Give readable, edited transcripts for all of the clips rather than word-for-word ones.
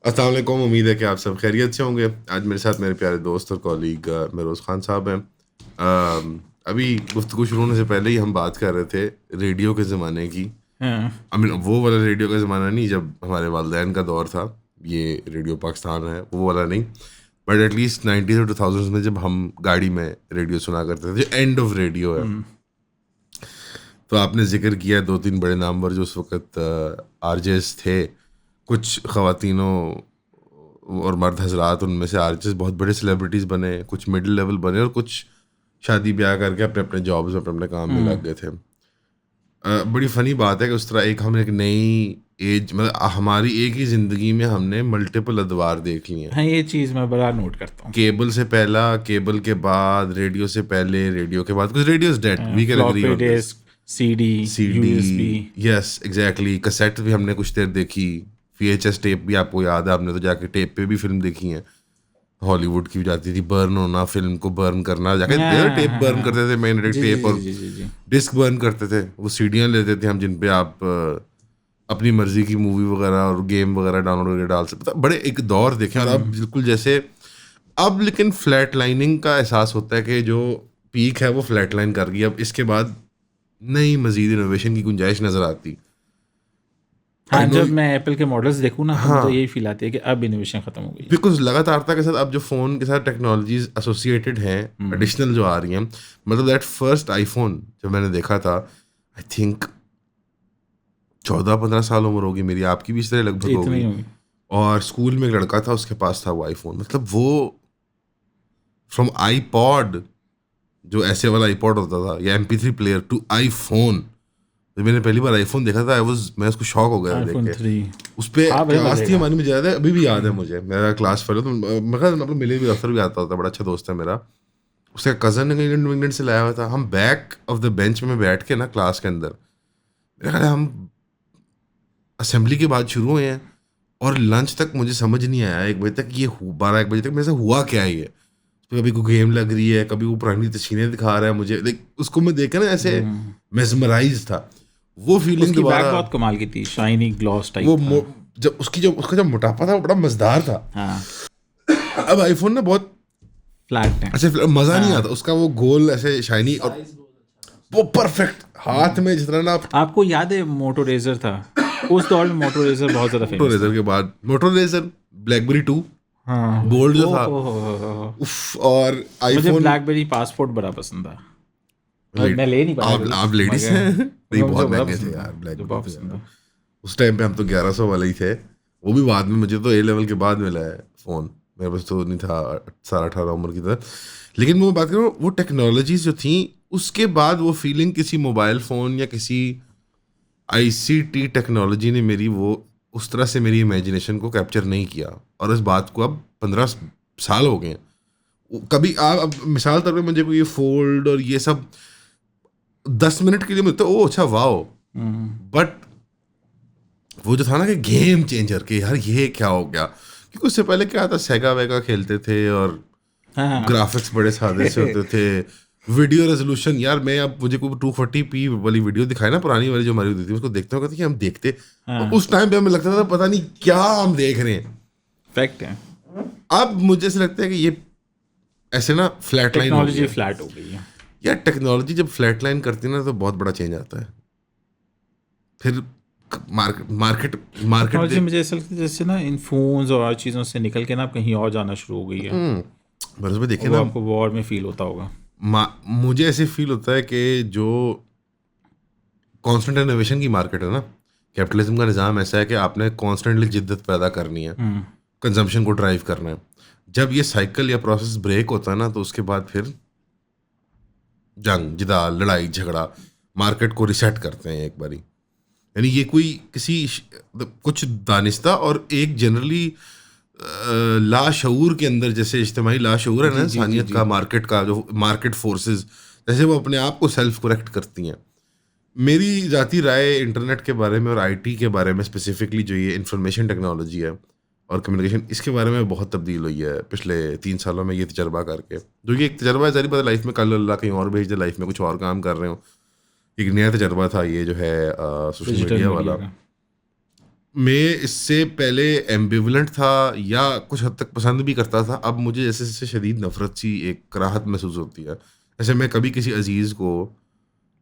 अस्सलाम वालेकुम, उम्मीद है कि आप सब खैरियत से होंगे। आज मेरे साथ मेरे प्यारे दोस्त और कॉलीग मेरोज़ खान साहब हैं। अभी गुफ्तगू शुरू होने से पहले ही हम बात कर रहे थे रेडियो के ज़माने की। हाँ, आई मीन वो वाला रेडियो का ज़माना नहीं जब हमारे वालिदैन का दौर था, ये रेडियो पाकिस्तान है वो वाला नहीं, बट एटलीस्ट 90s और 2000s में जब हम गाड़ी में रेडियो सुना करते थे, जो एंड ऑफ रेडियो है। तो आपने जिक्र किया दो तीन बड़े नामवर जो उस वक्त आरजेस थे, कुछ ख़वातीनों और मर्द हजरात, उनमें से आरजेस बहुत बड़े सेलिब्रिटीज़ बने, कुछ मिडिल लेवल बने और कुछ शादी ब्याह करके अपने अपने जॉब्स में अपने अपने काम में लग गए थे। बड़ी फ़नी बात है कि उस तरह हम एक नई एज, मतलब हमारी एक ही ज़िंदगी में हमने मल्टीपल अदवार देख लिए हैं। हाँ, ये चीज़ मैं बड़ा नोट करता हूँ। केबल से पहला, केबल के बाद, रेडियो से पहले, रेडियो के बाद, कुछ radios dead, we can agree floppy on this. Disk, CD, CD, USB. Yes exactly. Cassette भी हमने कुछ देर देखी, वीएचएस टेप भी आपको याद है, आपने तो जाके टेप पे भी फिल्म देखी है। हॉलीवुड की भी जाती थी, बर्न होना, फिल्म को बर्न करना, जाके टेप बर्न करते थे, मैग्नेटिक जी जी टेप, जी और जी जी जी। डिस्क बर्न करते थे। वो सीडियाँ लेते थे हम जिन पे आप अपनी मर्जी की मूवी वगैरह और गेम वगैरह डाउनलोड करके डाल सकते। बड़े एक दौर देखे, और अब बिल्कुल जैसे अब लेकिन फ्लैट लाइनिंग का एहसास होता है कि जो पीक है वो फ्लैट लाइन कर गई, अब इसके बाद नई मजीद इनोवेशन की गुंजाइश नजर आती। हाँ, आई नो। जब मैं एप्पल के मॉडल्स देखूँ ना तो मुझे हाँ, यही फील आती है कि अब इनोवेशन ख़त्म हो गई है। बिकॉज लगातारता के साथ अब जो फ़ोन के साथ टेक्नोलॉजीज एसोसिएटेड हैं, एडिशनल जो आ रही हैं, मतलब दैट फर्स्ट आईफोन जब मैंने देखा था, आई थिंक 14-15 साल उम्र होगी मेरी, आपकी भी इस तरह लगभग इतनी होगी। ही होगी। और स्कूल में एक लड़का था, उसके पास था वो आईफोन, मतलब वो फ्रॉम आईपॉड, जो ऐसे वाला आईपॉड होता था, या MP3 प्लेयर, टू आईफोन। जब मैंने पहली बार आईफोन देखा था, मैं उसको शॉक हो गया था देख आईफोन के। 3 उस पे हाँ, बड़े क्लास मज़े थी का। हमारी, मुझे याद है, अभी भी याद है मुझे, मेरा क्लास फेलो तो मैं मतलब मिले भी, अफसर भी आता होता, बड़ा अच्छा दोस्त है मेरा। उसका कजन ने इंग्लैंड इंग्लैंड से लाया हुआ था। हम बैक ऑफ द बेंच में बैठ के ना क्लास के अंदर, मेरा ख्याल है हम असेंबली के बाद शुरू हुए हैं, और लंच तक मुझे समझ नहीं आया 1 बजे तक, 12-1 बजे तक मेरे से हुआ क्या है ये। कभी कोई गेम लग रही है, कभी वो पुरानी तस्वीरें दिखा रहा है मुझे, लाइक उसको मैं देख के ना ऐसे मेस्मराइज था। वो फीलिंग उसकी बैक दोबारा, बहुत कमाल की थी, शाइनी ग्लॉस टाइप वो था। जब उसका जो मोटापा था वो बड़ा मजेदार था। हाँ, अब आईफोन ना बहुत फ्लैट है। ऐसे मजा नहीं आता हाँ, उसका, वो गोल ऐसे शाइनी, और वो परफेक्ट हाथ में जिस तरह ना। आपको याद है मोटो रेजर था? उस दौर में मोटो रेजर बहुत ज़्यादा मोटो फेमस रेजर था। के बाद मोटो रेजर, ब्लैकबेरी 2, हाँ, बोल्ड जो ओ था, हो। उफ, और मुझे आईफोन। ब्लैकबेरी पासपोर्ट बड़ा पसंद था। मैं ले नहीं पाया कभी, आप लेडीज मगर हैं? नहीं, मगर मुझे बहुत बड़ा महंगे थे पसंद था, यार मुझे ब्लैकबेरी बहुत तो पसंद यार। था। उस टाइम पे हम तो 1100 वाले ही थे, वो भी बाद में, मुझे तो A लेवल के बाद मिला है फ़ोन, मेरे पास तो नहीं था 17-18 उम्र की तरह। लेकिन वो बात करूँ, वो टेक्नोलॉजीज जो थी, उसके बाद वो फीलिंग किसी मोबाइल फ़ोन या किसी ICT टेक्नोलॉजी ने मेरी वो उस तरह से मेरी इमेजिनेशन को कैप्चर नहीं किया। और इस बात को अब 15 साल हो गए हैं। कभी आप अब मिसाल तौर पे मुझे कोई ये फोल्ड और ये सब 10 मिनट के लिए मिलता है, ओ अच्छा वाओ, बट वो जो था ना कि गेम चेंजर के यार ये क्या हो गया, क्योंकि उससे पहले क्या था, सेगा वेगा खेलते थे, और हाँ। ग्राफिक्स बड़े सादे से होते थे, वीडियो रेजोल्यूशन यार, मैं अब मुझे कोई 240p वाली वीडियो दिखाए ना, पुरानी वाली जो हमारी होती थी, उसको देखते हो, कहते कि हम देखते, और हाँ, उस टाइम पे हमें लगता था पता नहीं क्या हम देख रहे हैं। फैक्ट है। अब मुझे ऐसा लगता है कि ये ऐसे ना फ्लैट लाइन हो टेक्नोलॉजी गया। फ्लैट हो गई है। यार टेक्नोलॉजी जब फ्लैट लाइन करती है ना, तो बहुत बड़ा चेंज आता है। फिर मार्केट मार्केट मार्केट टेक्नोलॉजी देख। मुझे ऐसा लगता है जैसे ना इन फोन्स और चीज़ों से निकल के ना अब कहीं और जाना शुरू हो गई है। बरस में देखे वो ना, आपको वॉर में फील होता होगा। मुझे ऐसे फील होता है कि जो कांस्टेंट इनोवेशन की मार्केट है ना, कैपिटलिज्म का निज़ाम ऐसा है कि आपने कॉन्स्टेंटली जिद्दत पैदा करनी है, कंजम्पशन को ड्राइव करना है। जब ये साइकिल या प्रोसेस ब्रेक होता है ना, तो उसके बाद फिर जंग, जिदाल, लड़ाई झगड़ा, मार्केट को रिसेट करते हैं एक बारी। यानी ये कोई कुछ दानिस्ता और एक जनरली लाशऊर के अंदर, जैसे इज्तिमाई लाशऊर है ना जी जी जी इंसानियत जी। का, मार्केट का जो मार्केट फोर्सेस, जैसे वो अपने आप को सेल्फ करेक्ट करती हैं। मेरी ज़ाती राय इंटरनेट के बारे में और IT के बारे में स्पेसिफिकली, जो ये इंफॉर्मेशन टेक्नोलॉजी है और कम्युनिकेशन, इसके बारे में बहुत तब्दील हुई है पिछले 3 सालों में, ये तजर्बा करके। जो ये एक तजर्बा है, जारी बात है, लाइफ में कल अल्लाह कहीं और भेज दे, लाइफ में कुछ और काम कर रहे हो, एक नया तजर्बा था ये जो है सोशल डिजिटल मीडिया मीडिया वाला। का। मैं इससे पहले एम्बिवलेंट था या कुछ हद तक पसंद भी करता था। अब मुझे जैसे जैसे शदीद नफरत सी एक कराहत महसूस होती है। जैसे मैं कभी किसी अजीज़ को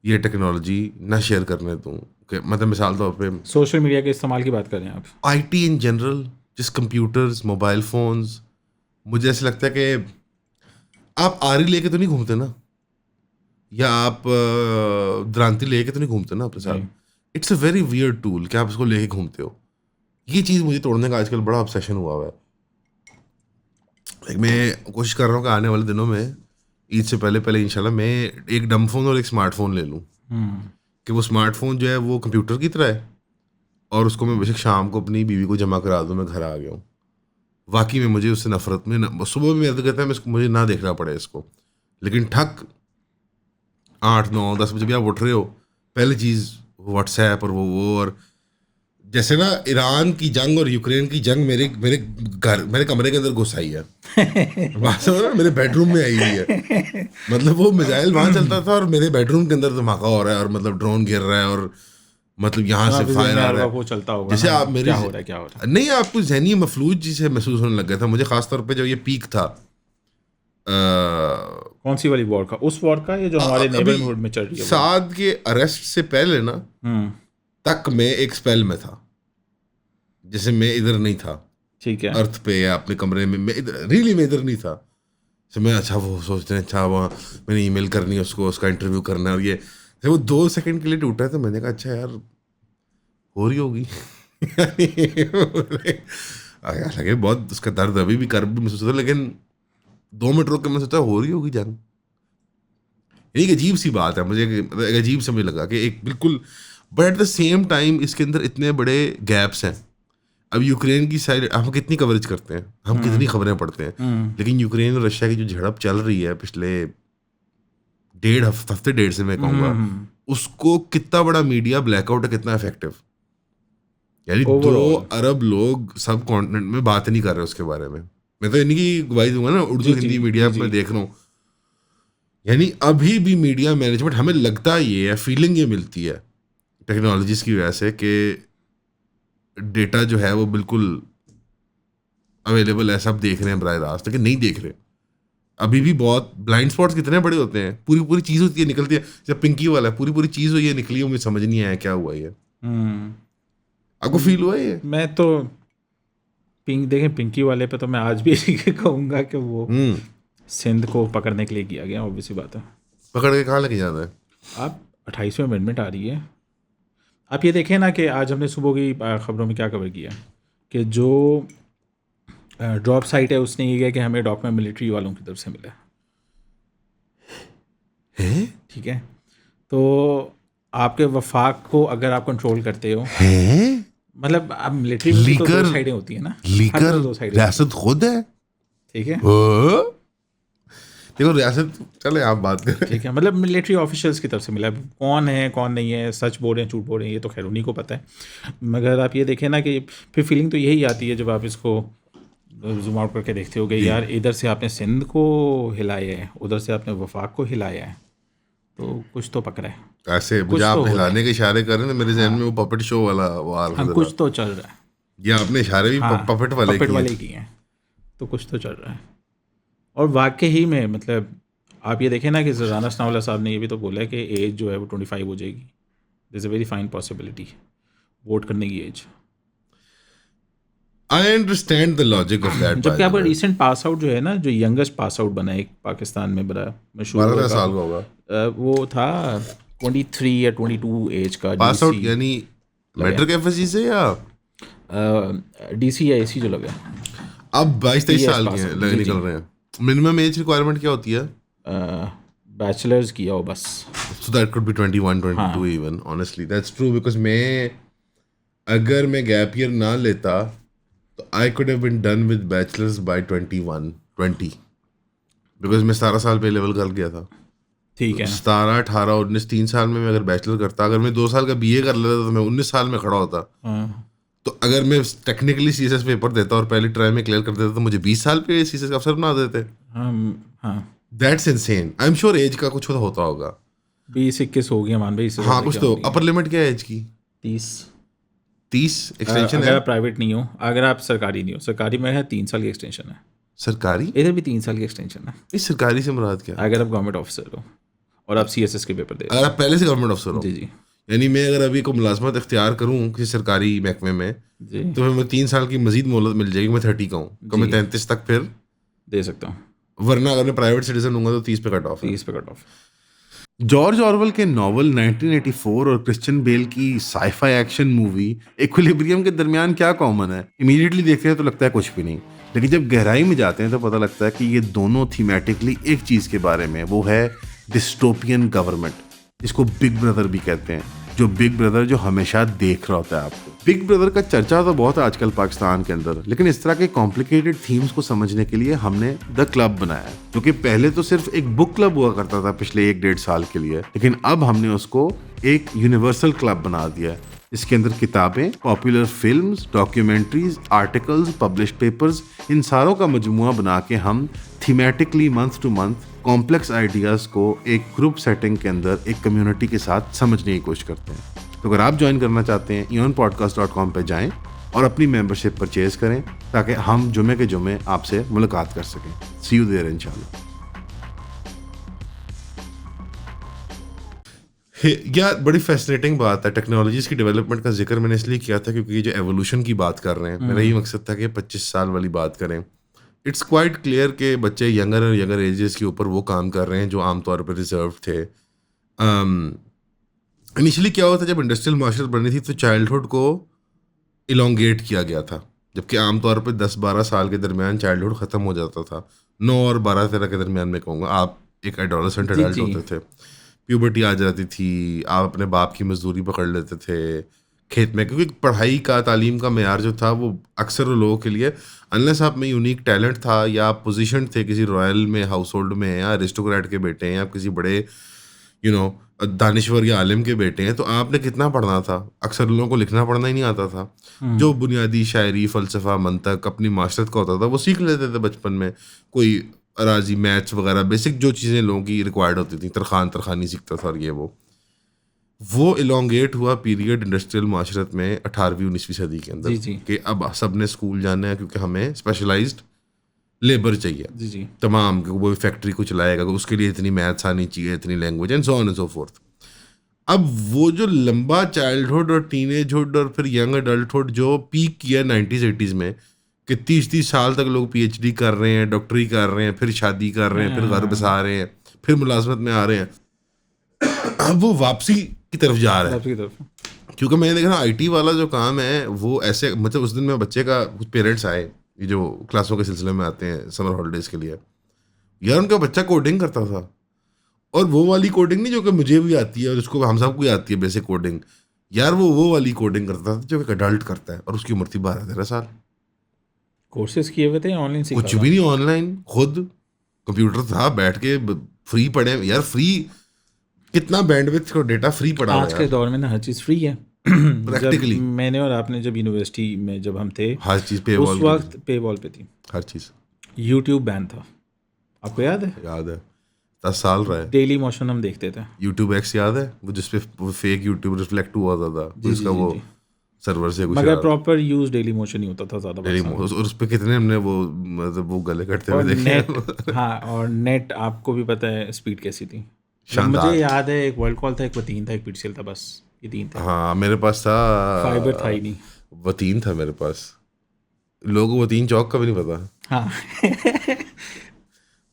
ये टेक्नोलॉजी ना शेयर करने दूँ कि मतलब मिसाल तौर पे सोशल मीडिया के इस्तेमाल की बात कर रहे हैं आप? आईटी इन जनरल, जिस कंप्यूटर्स, मोबाइल फ़ोन्स, मुझे ऐसा लगता है कि आप आरी लेके तो नहीं घूमते ना, या आप द्रांति लेके तो नहीं घूमते ना अपने साथ। जी। It's a very weird tool कि आप इसको लेके घूमते हो। ये चीज़ मुझे तोड़ने का आजकल बड़ा ऑब्सेशन हुआ हुआ है। मैं कोशिश कर रहा हूँ कि आने वाले दिनों में ईद से पहले पहले इंशाल्लाह मैं एक डम फोन और एक स्मार्टफोन ले लूँ, कि वो स्मार्टफोन जो है वो कंप्यूटर की तरह है, और उसको मैं बेशक शाम को अपनी बीवी को जमा करा दूँ, मैं घर आ गया हूँ। वाकई में मुझे उससे नफरत में सुबह भी मैं तो कहता है मैं मुझे ना देखना पड़े इसको, लेकिन ठक 8 9 10 बजे भी आप उठ रहे हो, पहली चीज़ व्हाट्सएप और वो और जैसे ना ईरान की जंग और यूक्रेन की जंग मेरे मेरे मेरे कमरे के अंदर घुस आई है। वास्तव में ना मेरे बेडरूम में आई हुई है। मतलब वो मिसाइल वहां चलता था और मेरे बेडरूम के अंदर धमाका हो रहा है, और मतलब ड्रोन गिर रहा है, और मतलब यहाँ तो से आपके ज़हन फायर में आ हर रहा वक्त है। वो चलता होगा जैसे ना, आप मेरी क्या हो रहा है, क्या हो रहा है? नहीं, आपको जहनी मफलूज जिसे महसूस होने लग गया था मुझे, खासतौर पे जब ये पीक था। कौन सी वाली वॉर का? उस वॉर का, या जो हमारे अभी नेबरहुड में चल रही है वो? साद के अरेस्ट से पहले ना हम्म। तक मैं एक स्पेल में था, जैसे मैं इधर नहीं था ठीक है। अर्थ पे या अपने कमरे में, मैं इधर रियली मैं इधर नहीं था। तो मैं अच्छा वो सोचते हैं अच्छा वहाँ मैंने ईमेल करनी है उसको, उसका इंटरव्यू करना है, और ये जब वो 2 सेकंड के लिए टूटा है तो मैंने कहा अच्छा यार हो रही होगी। लगे बहुत उसका दर्द अभी भी कर भी महसूस होता है, लेकिन 2 मिनट रुक के मैं सोचा हो रही होगी जंग। एक अजीब सी बात है, मुझे एक अजीब समझ लगा कि एक बिल्कुल, but at the same time इसके अंदर इतने बड़े गैप्स हैं। अब यूक्रेन की साइड हम कितनी कवरेज करते हैं, हम कितनी खबरें पढ़ते हैं, लेकिन यूक्रेन और रशिया की जो झड़प चल रही है पिछले 1.5 हफ्ते से मैं कहूँगा, उसको कितना बड़ा मीडिया ब्लैकआउट है, कितना इफेक्टिव। यानी 2 ओवरऑल। अरब लोग सब कॉन्टिनेंट में बात नहीं कर रहे उसके बारे में। मैं तो इन्हीं की गवाही दूंगा ना, उर्दू जी जी हिंदी जी मीडिया जी। में देख रहा हूँ। यानी अभी भी मीडिया मैनेजमेंट, हमें लगता ये है, फीलिंग ये मिलती है टेक्नोलॉजीज की वजह से कि डेटा जो है वो बिल्कुल अवेलेबल है, सब देख रहे हैं बराह रास्त, लेकिन नहीं देख रहे। अभी भी बहुत ब्लाइंड स्पॉट्स कितने बड़े होते हैं, पूरी पूरी चीज़ होती है निकलती है, जब पिंकी वाला है पूरी पूरी चीज़ हुई है निकली है, मुझे समझ नहीं आया क्या हुआ ये। आपको फील हुआ ये? मैं तो देखें, पिंकी वाले पे तो मैं आज भी इसी के कहूँगा कि वो सिंध को पकड़ने के लिए किया गया, ऑब्वियसली बात है। पकड़ के कहाँ लेके जाना है? आप 28वीं अमेंडमेंट आ रही है, आप ये देखें ना कि आज हमने सुबह की खबरों में क्या कवर किया कि जो ड्रॉप साइट है उसने ये किया कि हमें डॉक्यूमेंट मिलिट्री वालों की तरफ से मिला है। ठीक है, तो आपके वफाक को अगर आप कंट्रोल करते हो, हैं? मतलब आप मिलिट्री में भी तो लीकर- दो साइडें होती है ना, हर लीकर तरफ 2 साइडें, रियासत खुद है। ठीक है। हाँ? देखो रियासत, चले आप बात करें। ठीक है, मतलब मिलिट्री ऑफिशियल्स की तरफ से मिला। कौन है कौन नहीं है, सच बोल रहे हैं झूठ बोल रहे हैं, ये तो खैर उन्हीं को पता है। मगर आप ये देखें ना कि फिर फीलिंग तो यही आती है जब आप इसको जूम आउट करके देखते हो कि यार इधर से आपने सिंध को हिलाया है, उधर से आपने वफाक को हिलाया है, तो कुछ तो पकड़ा है, ऐसे कुछ मुझे तो आप हो रहा हिलाने के इशारे कर रहे हैं, मेरे जहन में वो पपेट शो वाला वो आ हाँ, रहा कुछ था। तो चल रहा है। ये आपने इशारे भी हाँ, पपेट वाले पपेट किए। वाले की हैं, तो कुछ तो चल रहा है। और वाकई ही में मतलब आप ये देखें ना कि ज़राना सनाउल्लाह साहब ने ये भी तो बोला है कि एज जो है वो 25 हो जाएगी। This is a very fine possibility, vote करने की age. I understand the logic of that. जबकि आपका रिसेंट पास आउट जो है ना, जो यंगेस्ट पास आउट बना है एक पाकिस्तान में बड़ा मशहूर 12 साल का होगा वो था 23 या 22 एज का। पास आउट, यानी मैट्रिक एफएससी से, या DC या AC जो लगा, अब 22-23 BS साल के पास हैं आउट, लगे जी, निकल रहे हैं। मिनिमम एज रिक्वायरमेंट क्या होती है? बैचलर्स किया हो बस। So that could be 21, 22 हाँ। even. Honestly, that's true because अगर मैं गैप ईयर ना लेता तो I could have been done with bachelor's by 21, 20. Because मैं 17 साल पे लेवल कर गया था। ठीक है। 17, 18, 19, 3 साल में मैं अगर बैचलर करता, अगर मैं 2 साल का BA कर लेता तो मैं 19 साल में खड़ा होता। हाँ, तो अगर मैं टेक्निकली CSS पेपर देता और पहली ट्राई में क्लियर कर देता तो मुझे 20 साल पे CSS का अफसर बना देते। हाँ, that's insane. I am sure age का कुछ होता होगा। 20-21 हो गया मान भाई, इससे हाँ ज़्यादा कुछ क्या तो। होगी? अपर लिमिट क्या है एज की? 30। 30 एक्सटेंशन अगर है आप प्राइवेट नहीं हो, अगर आप सरकारी नहीं हो, सरकारी में है 3 साल की एक्सटेंशन है, सरकारी। इधर भी 3 साल की एक्सटेंशन है इस सरकारी से मुराद क्या है? अगर आप गवर्नमेंट ऑफिसर हो और आप CSS के पेपर दे रहे अगर आप पहले से गवर्नमेंट अफसर हो। हो, जी जी यानी मैं अगर अभी को मुलाजमत इख्तियार करूँ किसी सरकारी महकमे में, जी तो फिर मैं 3 साल की मजीद मोहलत मिल जाएगी। मैं 30 का हूँ, तो मैं 33 तक फिर, दे सकता हूँ, वरना अगर मैं प्राइवेट सिटीजन हूँ तो 30 पे कट ऑफ है। 30 पे कट ऑफ। जॉर्ज ऑरवेल के नॉवल 1984 और क्रिश्चियन बेल की साइफाई एक्शन मूवी इक्विलिब्रियम के दरमियान क्या कॉमन है? इमीडिएटली देखते हैं तो लगता है कुछ भी नहीं, लेकिन जब गहराई में जाते हैं तो पता लगता है कि ये दोनों थीमेटिकली एक चीज के बारे में, वो है डिस्टोपियन गवर्नमेंट। इसको बिग ब्रदर भी कहते हैं, जो बिग ब्रदर जो हमेशा देख रहा होता है आपको। बिग ब्रदर का चर्चा तो बहुत है आजकल पाकिस्तान के अंदर, लेकिन इस तरह के कॉम्प्लिकेटेड थीम्स को समझने के लिए हमने द क्लब बनाया है, जो कि पहले तो सिर्फ एक बुक क्लब हुआ करता था पिछले 1-1.5 साल के लिए, लेकिन अब हमने उसको एक यूनिवर्सल क्लब बना दिया है। इसके अंदर किताबें, popular films, documentaries, articles, published papers, इन सारों का मजमुआ बना के हम thematically month to month complex ideas को एक ग्रुप सेटिंग के अंदर एक कम्युनिटी के साथ समझने की कोशिश करते हैं। तो अगर आप ज्वाइन करना चाहते हैं, eonpodcast.com पे जाएं और अपनी मेंबरशिप परचेज करें, ताकि हम जुमे के जुमे आपसे मुलाकात कर सकें। सी यू देयर इंशाल्लाह। यार बड़ी फैसिनेटिंग बात है, टेक्नोलॉजीज़ की डेवलपमेंट का जिक्र मैंने इसलिए किया था क्योंकि ये जो एवोल्यूशन की बात कर रहे हैं, मेरा यही मकसद था कि 25 साल वाली बात करें। इट्स क्वाइट क्लियर कि बच्चे यंगर और यंगर एजेस के ऊपर वो काम कर रहे हैं जो आमतौर पर रिजर्व थे। इनिशियली क्या हुआ था, जब इंडस्ट्रियल माशरत बनी थी तो चाइल्डहुड को इलोंगेट किया गया था, जबकि आमतौर पर 10-12 साल के दरमियान चाइल्डहुड ख़त्म हो जाता था। 9 और 12-13 के दरमियान में कहूँगा, आप एक एडोलेसेंट एडल्ट होते थे, प्यूबर्टी आ जाती थी, आप अपने बाप की मजदूरी पकड़ लेते थे खेत में, क्योंकि पढ़ाई का, तालीम का मेयार जो था वो अक्सर लोगों के लिए, अनलेस आप में यूनिक टैलेंट था या आप पोजीशन थे किसी रॉयल में, हाउस होल्ड में, या अरिस्टोक्रेट के बेटे हैं, या किसी बड़े दानिश्वर या आलिम के बेटे हैं, तो आपने कितना पढ़ना था। अक्सर लोगों को लिखना पढ़ना ही नहीं आता था। जो बुनियादी शायरी, फ़लसफ़ा, मंतक अपनी माशरत का होता था वो सीख लेते थे बचपन में। कोई अराजी, मैथ्स वगैरह बेसिक जो चीज़ें लोगों की रिक्वायर्ड होती थी, तरखानी सीखता था। और ये वो इलोंगेट हुआ पीरियड इंडस्ट्रियल माशरत में 18वीं-19वीं सदी के अंदर, कि अब सब ने स्कूल जाना है क्योंकि हमें स्पेशलाइज्ड लेबर चाहिए। तमाम, वो फैक्ट्री को चलाएगा, उसके लिए इतनी मैथ्स आनी चाहिए, इतनी language, and so on and so fourth. अब वो जो लंबा चाइल्डहुड और टीनेजहुड और फिर यंग अडल्टहुड जो पीक किया 90s-80s में, कि 30-30 साल तक लोग PhD कर रहे हैं, डॉक्टरी कर रहे हैं, फिर शादी कर रहे हैं, फिर घर बसा रहे हैं, फिर मुलाजमत में आ रहे हैं, अब वो वापसी की तरफ जा रहा है। क्योंकि मैंने देखा IT वाला जो काम है वो ऐसे, मतलब उस दिन में बच्चे का कुछ पेरेंट्स आए, ये जो क्लासों के सिलसिले में आते हैं समर हॉलीडेज़ के लिए, यार उनका बच्चा कोडिंग करता था, और वो वाली कोडिंग नहीं जो कि मुझे भी आती है और उसको हम सबको भी आती है बेसिक कोडिंग, यार वो वाली कोडिंग करता था जो एक अडल्ट करता है, और उसकी उम्र थी 12-13 साल। कोर्सेज किए हुए थे, ऑनलाइन सीखा कुछ भी नहीं, ऑनलाइन, खुद कंप्यूटर था, बैठ के फ्री पढ़े यार। फ्री कितना बैंडविड्थ को डेटा फ्री पड़ा आज के दौर में ना हर चीज़ फ्री है प्रैक्टिकली। मैंने और आपने जब यूनिवर्सिटी में जब हम थे, हर चीज़ पे उस वक्त पे वॉल पे थी, हर चीज़। यूट्यूब बैन था, आपको याद है? याद है, 10 साल रहा है। डेली मोशन हम देखते थे। यूट्यूब X याद है, वो जिसपे फेक यूट्यूब रिफ्लेक्ट हुआ था, उसका वो सर्वर से कुछ, मगर प्रॉपर यूज डेली मोशन ही होता था ज़्यादा, और उस पे कितने हमने वो, मतलब वो गले कटते हुए देखे। हाँ, और नेट आपको भी पता है स्पीड कैसी थी। मुझे याद है एक वर्ल्ड कॉल था, एक वतीन था, एक पिक्सल था, बस ये 3 थे। हाँ मेरे पास था, फाइबर था ही नहीं, वतीन था मेरे पास। लोगों को वतीन चौक का भी नहीं पता। हाँ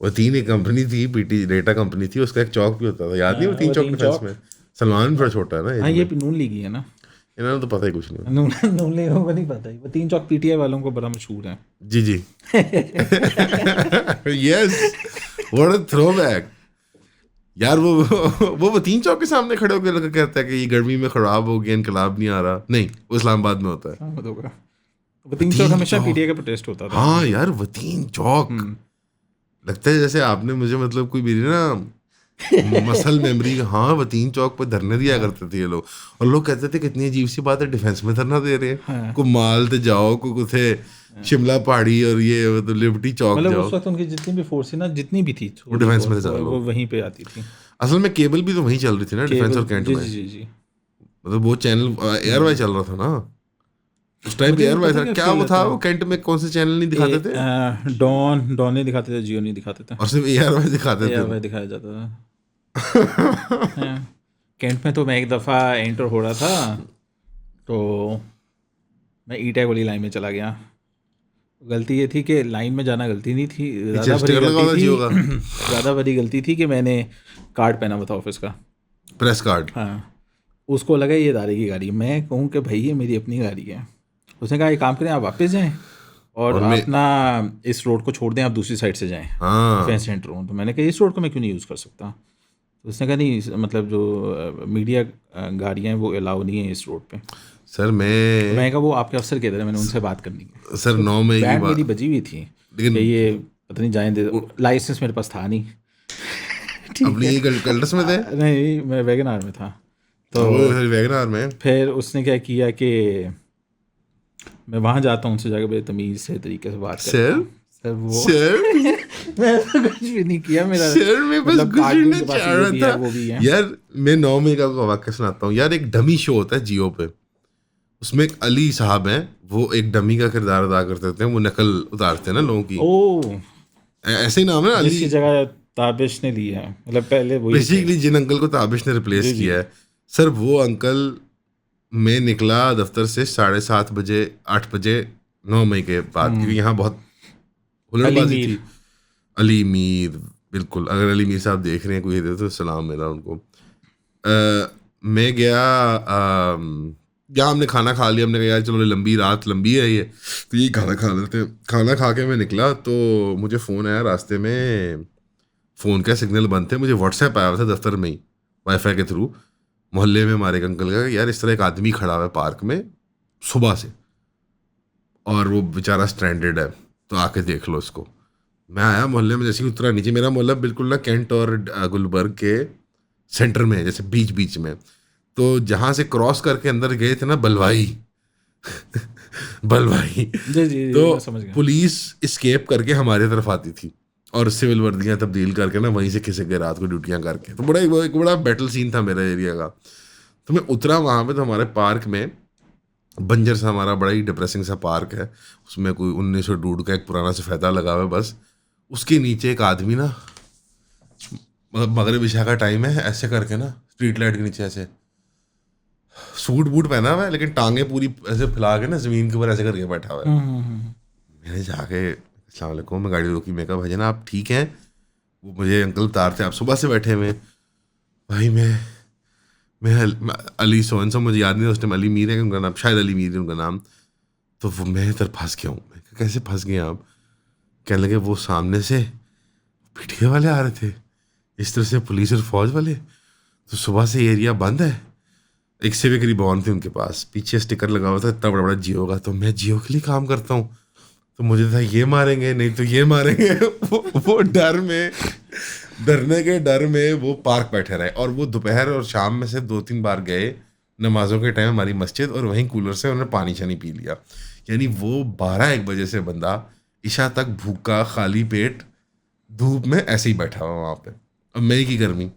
वतीन एक कंपनी थी, PT डेटा कंपनी थी, उसका एक चौक भी होता था, याद नहीं? वतीन चौक डिफेंस में सलमान थोड़ा छोटा है ना। हाँ, ये नून लीग है ना, इन्होंने तो पता ही कुछ नहीं। नून लीग को नहीं पता ही। वतीन चौक PTI वालों को बड़ा मशहूर है। जी जी यस, व्हाट अ थ्रोबैक यार। वो वतीन चौक के सामने खड़े होकर कहता है कि ये गर्मी में खराब हो गया, इनकलाब नहीं आ रहा। नहीं, वो इस्लामाबाद में होता है। वतीन चौक हमेशा PTI का प्रोटेस्ट होता था। हाँ यार, वतीन चौक लगता है जैसे आपने मुझे, मतलब कोई मेरी ना मसल मेमोरी। हाँ, वतीन चौक पर धरने दिया करते थे ये लोग, और लोग कहते थे कितनी अजीब सी बात है, डिफेंस में धरना दे रहे हैं। को माल ते जाओ, को कुथे शिमला पहाड़ी और ये मतलब लिबर्टी चौक मतलब जाओ। उस वक्त उनकी जितनी भी फोर्स थी ना, जितनी भी थी, वो डिफेंस में वो वहीं पे आती थी। असल में केबल भी तो वहीं चल रही थी ना, डिफेंस और कैंट में। जी। मतलब वो चैनल एयरवाई चल रहा था ना। उस टाइम पे मुझे यार नहीं वैसा पता क्या feel वो आता था, है। वो कैंट में कौन से चैनल नहीं दिखाते थे, डॉन नहीं दिखाते थे, जियो नहीं दिखाते थे, और सिर्फ AR दिखाते थे। यार भाई दिखाया जाता था। हाँ, कैंट में तो मैं एक दफ़ा एंटर हो रहा था, तो मैं ई टैग वाली लाइन में चला गया। गलती ये थी कि लाइन में जाना गलती नहीं थी, ज़्यादा बड़ी स्टिकर लगा गलती हुआ था थी। जियो का, ज़्यादा बड़ी गलती थी कि मैंने कार्ड पहना हुआ था ऑफिस का। Press card. हाँ, उसको लगा ये दादी की गाड़ी है। मैं कहूँ कि भाई ये मेरी अपनी गाड़ी है। उसने कहा एक काम करें, आप वापस जाएं और और मैं, आप ना इस रोड को छोड़ दें, आप दूसरी साइड से जाएं, डिफेंस हाँ सेंटर रोड। तो मैंने कहा इस रोड को मैं क्यों नहीं यूज़ कर सकता। तो उसने कहा नहीं, मतलब जो मीडिया गाड़ियाँ हैं वो अलाउ नहीं है इस रोड पे। सर तो मैं, मैंने कहा वो आपके अफसर कहते रहे, मैंने उनसे बात करनी है। सर तो 9 मई की बैंड मेरी बात, बजी हुई थी लेकिन कि ये पता नहीं जाने दे, लाइसेंस मेरे पास था नहीं। ठीक अपनी है। यही कल्टस में थे, नहीं, मैं वैगन आर में था। तो वो वैगनार में। फिर उसने क्या किया कि मैं वहाँ जाता हूँ, उनसे जाकर बड़े तमीज़ से तरीके से बात करता सर हूँ। सर वो सर मैं तो कुछ भी नहीं किया मेरा, सर मैं बस मतलब गुजरना आदमी के पास चाह ये रहा भी था है वो भी है। यार। मैं 9 मई का आपको वाक्य सुनाता हूँ यार। एक डमी शो होता है जियो पे, उसमें एक अली साहब हैं, वो एक डमी का किरदार अदा करते थे, वो नकल उतारते हैं ना लोगों की, ओ, ऐसे ही नाम है ना, अली। जिसकी जगह ताबिश ने ली है, मतलब पहले वही थे। बेसिकली जिन अंकल को ताबिश ने रिप्लेस जी जी। किया है, सर वो अंकल, मैं निकला दफ्तर से 7:30 बजे, 8 बजे, 9 मई के बाद, क्योंकि यहाँ बहुत अली हुलड़बाजी मीर। थी। अली मीर, बिल्कुल, अगर अली मीर साहब देख रहे हैं कोई इधर तो सलाम मेरा उनको। मैं गया, यहाँ हमने खाना खा लिया, हमने कहा यार चलो लंबी रात लंबी है ये, तो ये खाना खा लेते हैं। खाना खा के मैं निकला तो मुझे फ़ोन आया रास्ते में, फ़ोन का सिग्नल बंद थे, मुझे व्हाट्सएप आया हुआ था दफ्तर में ही, वाईफाई के थ्रू, मोहल्ले में हमारे एक अंकल का, यार इस तरह एक आदमी खड़ा हुआ है पार्क में सुबह से, और वो बेचारा स्ट्रैंडेड है, तो आके देख लो इसको। मैं आया मोहल्ले में, जैसे ही उतरा नीचे, मेरा मोहल्ला बिल्कुल ना कैंट और गुलबर्ग के सेंटर में है, जैसे बीच बीच में। तो जहाँ से क्रॉस करके अंदर गए थे ना, बलवाई बलवाई, जी जी जी, तो मैं समझ गया। पुलिस स्केप करके हमारी तरफ आती थी, और सिविल वर्दियाँ तब्दील करके ना वहीं से खिसक गए रात को ड्यूटियाँ करके। तो एक बड़ा बैटल सीन था मेरा एरिया का। तो मैं उतरा वहाँ पे, तो हमारे पार्क में, बंजर सा हमारा बड़ा ही डिप्रेसिंग सा पार्क है, उसमें कोई 1900 डूड का एक पुराना सफेदा लगा हुआ है बस। उसके नीचे एक आदमी ना, मतलब मगरिब इशा का टाइम है, ऐसे करके ना स्ट्रीट लाइट के नीचे ऐसे सूट बूट पहना हुआ है, लेकिन टांगे पूरी ऐसे फैला के ना जमीन के ऊपर ऐसे करके बैठा हुआ है। मैंने जाके अस्सलाम वालेकुम, मैं गाड़ी रोकी, मैं कहा भाईजान आप ठीक हैं? वो मुझे अंकल उतारते, आप सुबह से बैठे हुए हैं। भाई मैं अली सोहन सा, मुझे याद नहीं था उस टाइम, अली मीर है उनका नाम, शायद अली मीर है उनका नाम। तो वो मैं इधर फंस गया हूँ। मैं कहा कैसे फंस गए आप? कहने लगे वो सामने से पीटीए वाले आ रहे थे, इस तरह से पुलिस और फौज वाले, तो सुबह से एरिया बंद है। एक सिविक रिबॉन थी उनके पास, पीछे स्टिकर लगा हुआ था इतना बड़ा बड़ा जियो का। तो मैं जियो के लिए काम करता हूँ, तो मुझे था ये मारेंगे, नहीं तो ये मारेंगे वो डरने के डर में वो पार्क बैठे रहे। और वो दोपहर और शाम में से 2-3 बार गए नमाजों के टाइम हमारी मस्जिद, और वहीं कूलर से उन्होंने पानी शानी पी लिया। यानी वो 12-1 बजे से बंदा इशा तक भूखा खाली पेट धूप में ऐसे ही बैठा हुआ वहाँ पे, अब मई की गर्मी।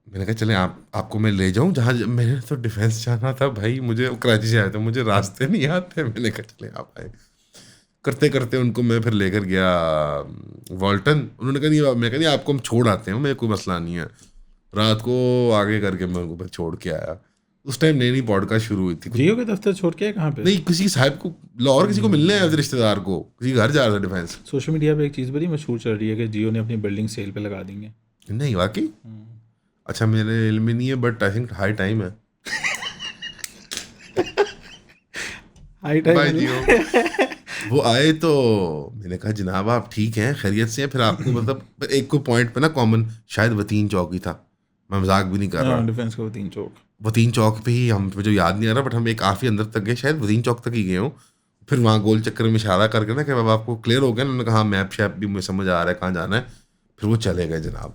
मैंने कहा चले आपको मैं ले जाऊँ जहाँ, मैंने तो डिफेंस जाना था भाई, मुझे कराची से आया था, मुझे रास्ते नहीं आते। मैंने कहा चले आप आए, करते करते उनको मैं फिर लेकर गया वॉल्टन। उन्होंने कहा नहीं, मैं कहा नहीं आपको हम छोड़ आते हैं, मेरे कोई मसला नहीं है। रात को आगे करके मैं उनको फिर छोड़ के आया। उस टाइम नई नई पॉडकास्ट शुरू हुई थी, जियो के दफ्तर छोड़ के कहाँ पे? नहीं किसी साहब को, लाहौर किसी को मिलने आया, रिश्तेदार को, किसी घर जा रहा था डिफेंस। सोशल मीडिया पे एक चीज़ बड़ी मशहूर चल रही है कि जियो ने अपनी बिल्डिंग सेल पे लगा देंगे। नहीं वाकई? अच्छा मेरे इल्म में नहीं है, but I think high time है। हाई भाई टाइम। जियो वो आए तो मैंने कहा जनाब आप ठीक हैं, खैरियत से हैं? फिर आपको मतलब एक को पॉइंट पे ना कॉमन, शायद वतीन चौक ही था, मैं मजाक भी नहीं कर रहा, डिफेंस का 3 चौक। वतीन चौक पे ही, हम मुझे याद नहीं आ रहा, बट हम एक काफ़ी अंदर तक गए, शायद वतीन चौक तक ही गए हों। फिर वहाँ गोल चक्कर में इशारा करके ना कि अब आपको क्लियर हो गया, उन्होंने कहा हाँ मैप शैप भी मुझे समझ आ रहा है कहाँ जाना है। फिर वो चले गए जनाब।